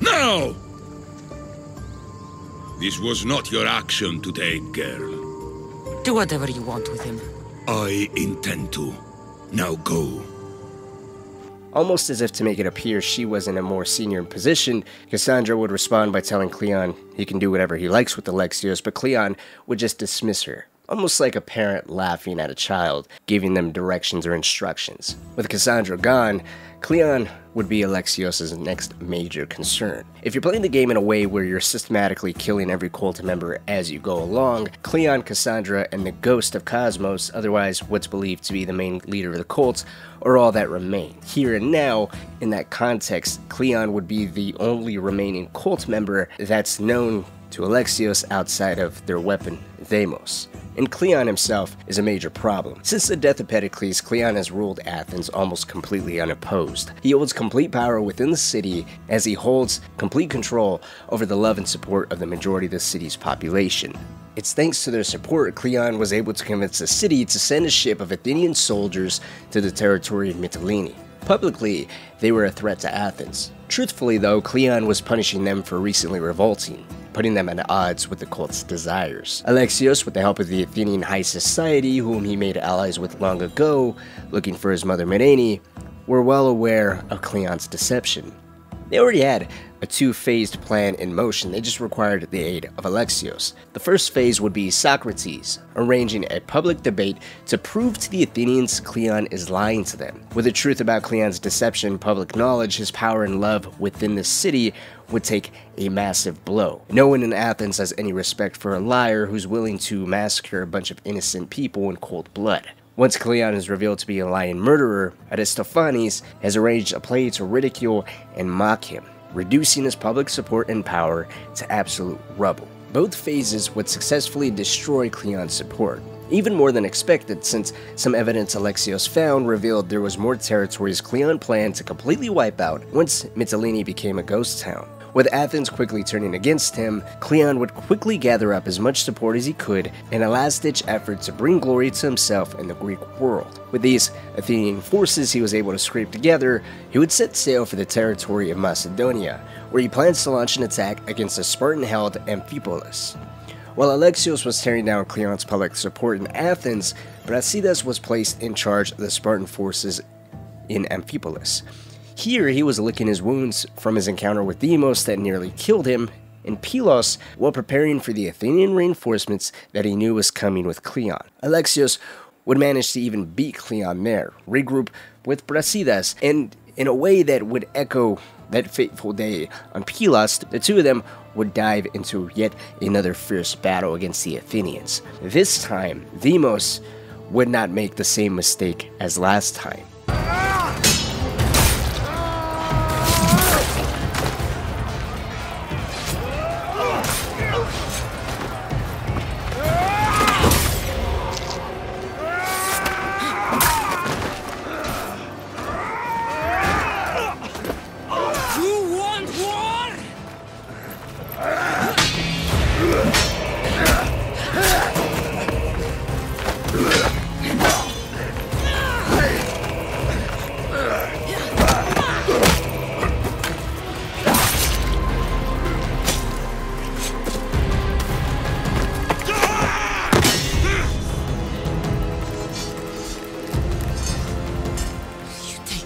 Now! This was not your action to take, girl. Do whatever you want with him. I intend to. Now go. Almost as if to make it appear she was in a more senior position, Cassandra would respond by telling Cleon he can do whatever he likes with Alexios, but Cleon would just dismiss her. almost like a parent laughing at a child, giving them directions or instructions. With Cassandra gone, Cleon would be Alexios' next major concern. If you're playing the game in a way where you're systematically killing every cult member as you go along, Cleon, Cassandra, and the ghost of Cosmos, otherwise what's believed to be the main leader of the cult, are all that remain. Here and now, in that context, Cleon would be the only remaining cult member that's known to Alexios outside of their weapon, Deimos. And Cleon himself is a major problem. Since the death of Pericles, Cleon has ruled Athens almost completely unopposed. He holds complete power within the city as he holds complete control over the love and support of the majority of the city's population. It's thanks to their support, Cleon was able to convince the city to send a ship of Athenian soldiers to the territory of Mytilene. Publicly, they were a threat to Athens. Truthfully though, Cleon was punishing them for recently revolting, putting them at odds with the cult's desires. Alexios, with the help of the Athenian high society, whom he made allies with long ago, looking for his mother Myrene, were well aware of Cleon's deception. They already had a two-phased plan in motion, they just required the aid of Alexios. The first phase would be Socrates, arranging a public debate to prove to the Athenians Cleon is lying to them. With the truth about Cleon's deception public knowledge, his power and love within the city would take a massive blow. No one in Athens has any respect for a liar who's willing to massacre a bunch of innocent people in cold blood. Once Cleon is revealed to be a lying murderer, Aristophanes has arranged a play to ridicule and mock him, reducing his public support and power to absolute rubble. Both phases would successfully destroy Cleon's support, even more than expected since some evidence Alexios found revealed there was more territories Cleon planned to completely wipe out once Mytilene became a ghost town. With Athens quickly turning against him, Cleon would quickly gather up as much support as he could in a last-ditch effort to bring glory to himself and the Greek world. With these Athenian forces he was able to scrape together, he would set sail for the territory of Macedonia, where he plans to launch an attack against the Spartan-held Amphipolis. While Alexios was tearing down Cleon's public support in Athens, Brasidas was placed in charge of the Spartan forces in Amphipolis. Here, he was licking his wounds from his encounter with Deimos that nearly killed him in Pylos while preparing for the Athenian reinforcements that he knew was coming with Cleon. Alexios would manage to even beat Cleon there, regroup with Brasidas, and in a way that would echo that fateful day on Pylos, the two of them would dive into yet another fierce battle against the Athenians. This time, Deimos would not make the same mistake as last time.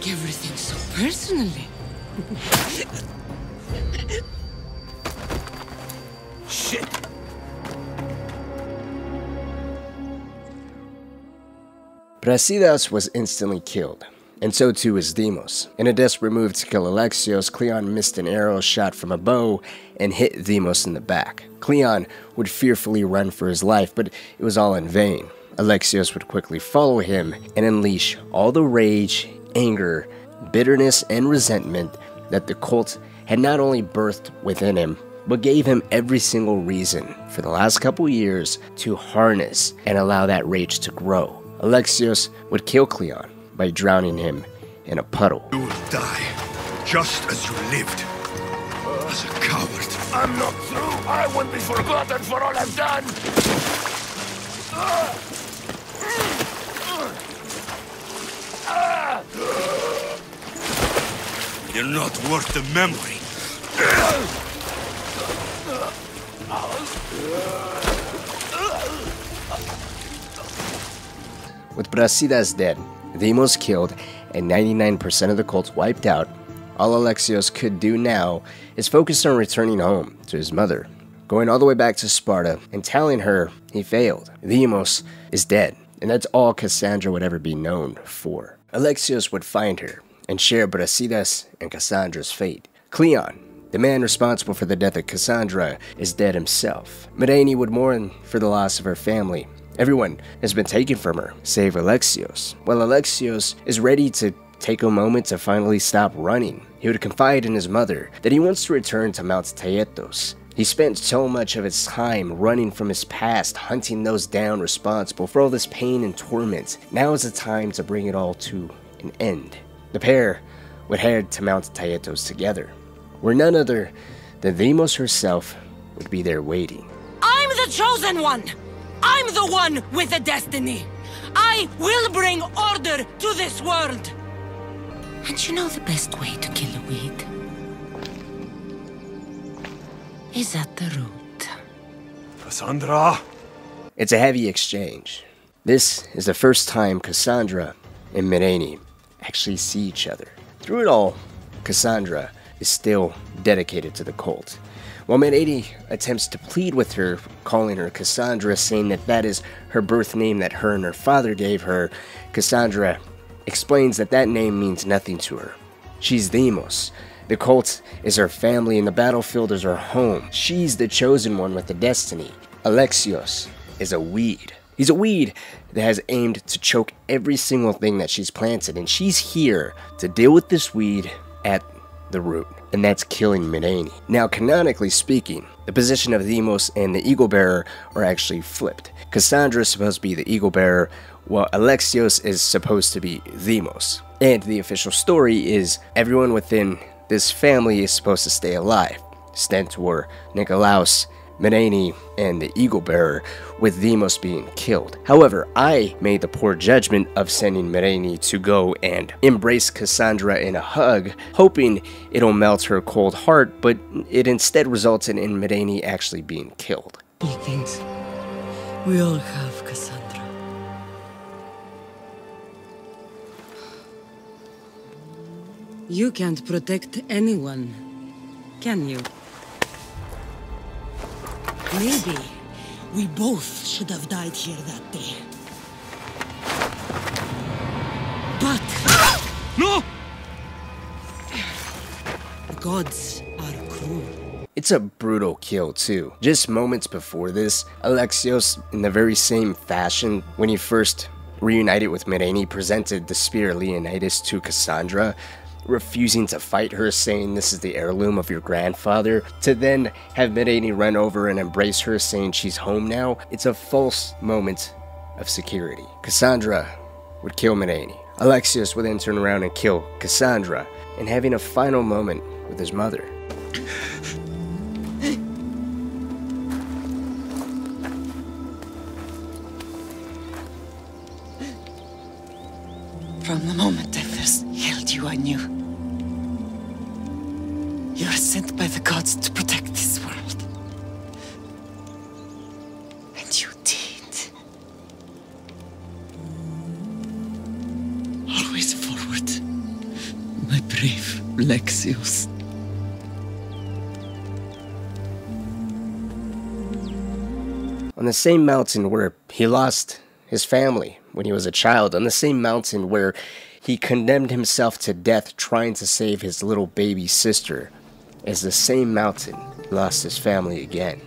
Everything so personally. Shit! Brasidas was instantly killed, and so too was Deimos. In a desperate move to kill Alexios, Cleon missed an arrow shot from a bow and hit Deimos in the back. Cleon would fearfully run for his life, but it was all in vain. Alexios would quickly follow him and unleash all the rage, anger, bitterness, and resentment that the cult had not only birthed within him, but gave him every single reason for the last couple years to harness and allow that rage to grow. Alexios would kill Cleon by drowning him in a puddle. You will die, just as you lived, as a coward. I'm not through. I won't be forgotten for all I've done. You're not worth the memory. With Brasidas dead, Deimos killed, and 99% of the cult wiped out, all Alexios could do now is focus on returning home to his mother, going all the way back to Sparta and telling her he failed. Deimos is dead, and that's all Cassandra would ever be known for. Alexios would find her and share Brasidas and Cassandra's fate. Cleon, the man responsible for the death of Cassandra, is dead himself. Myrrine would mourn for the loss of her family. Everyone has been taken from her, save Alexios. While Alexios is ready to take a moment to finally stop running, he would confide in his mother that he wants to return to Mount Taygetos. He spent so much of his time running from his past, hunting those down responsible for all this pain and torment. Now is the time to bring it all to an end. The pair would head to Mount Taygetos together, where none other than Deimos herself would be there waiting. I'm the chosen one! I'm the one with a destiny! I will bring order to this world! And you know the best way to kill a weed is at the root. Cassandra! It's a heavy exchange. This is the first time Cassandra and Myrrine actually see each other. Through it all, Cassandra is still dedicated to the cult. While Myrrine attempts to plead with her, calling her Cassandra, saying that that is her birth name that her and her father gave her, Cassandra explains that that name means nothing to her. She's Deimos. The cult is her family and the battlefield is her home. She's the chosen one with the destiny. Alexios is a weed. He's a weed that has aimed to choke every single thing that she's planted, and she's here to deal with this weed at the root, and that's killing Myrrine. Now, canonically speaking, the position of Deimos and the Eagle Bearer are actually flipped. Cassandra is supposed to be the Eagle Bearer, while Alexios is supposed to be Deimos. And the official story is everyone within this family is supposed to stay alive. Stentor, Nikolaos, Myrrine, and the Eagle Bearer, with Deimos being killed. However, I made the poor judgment of sending Myrrine to go and embrace Cassandra in a hug, hoping it'll melt her cold heart, but it instead resulted in Myrrine actually being killed. He thinks we all have Cassandra. You can't protect anyone, can you? Maybe we both should have died here that day. But... No! The gods are cruel. It's a brutal kill too. Just moments before this, Alexios, in the very same fashion, when he first reunited with Myrrine, presented the spear Leonidas to Cassandra, refusing to fight her, saying this is the heirloom of your grandfather, to then have Myrrine run over and embrace her, saying she's home now. It's a false moment of security. Cassandra would kill Myrrine. Alexios would then turn around and kill Cassandra, and having a final moment with his mother. From the moment I first held you, I knew. You are sent by the gods to protect this world. And you did. Always forward, my brave Alexios. On the same mountain where he lost his family when he was a child, on the same mountain where he condemned himself to death trying to save his little baby sister, is the same mountain he lost his family again.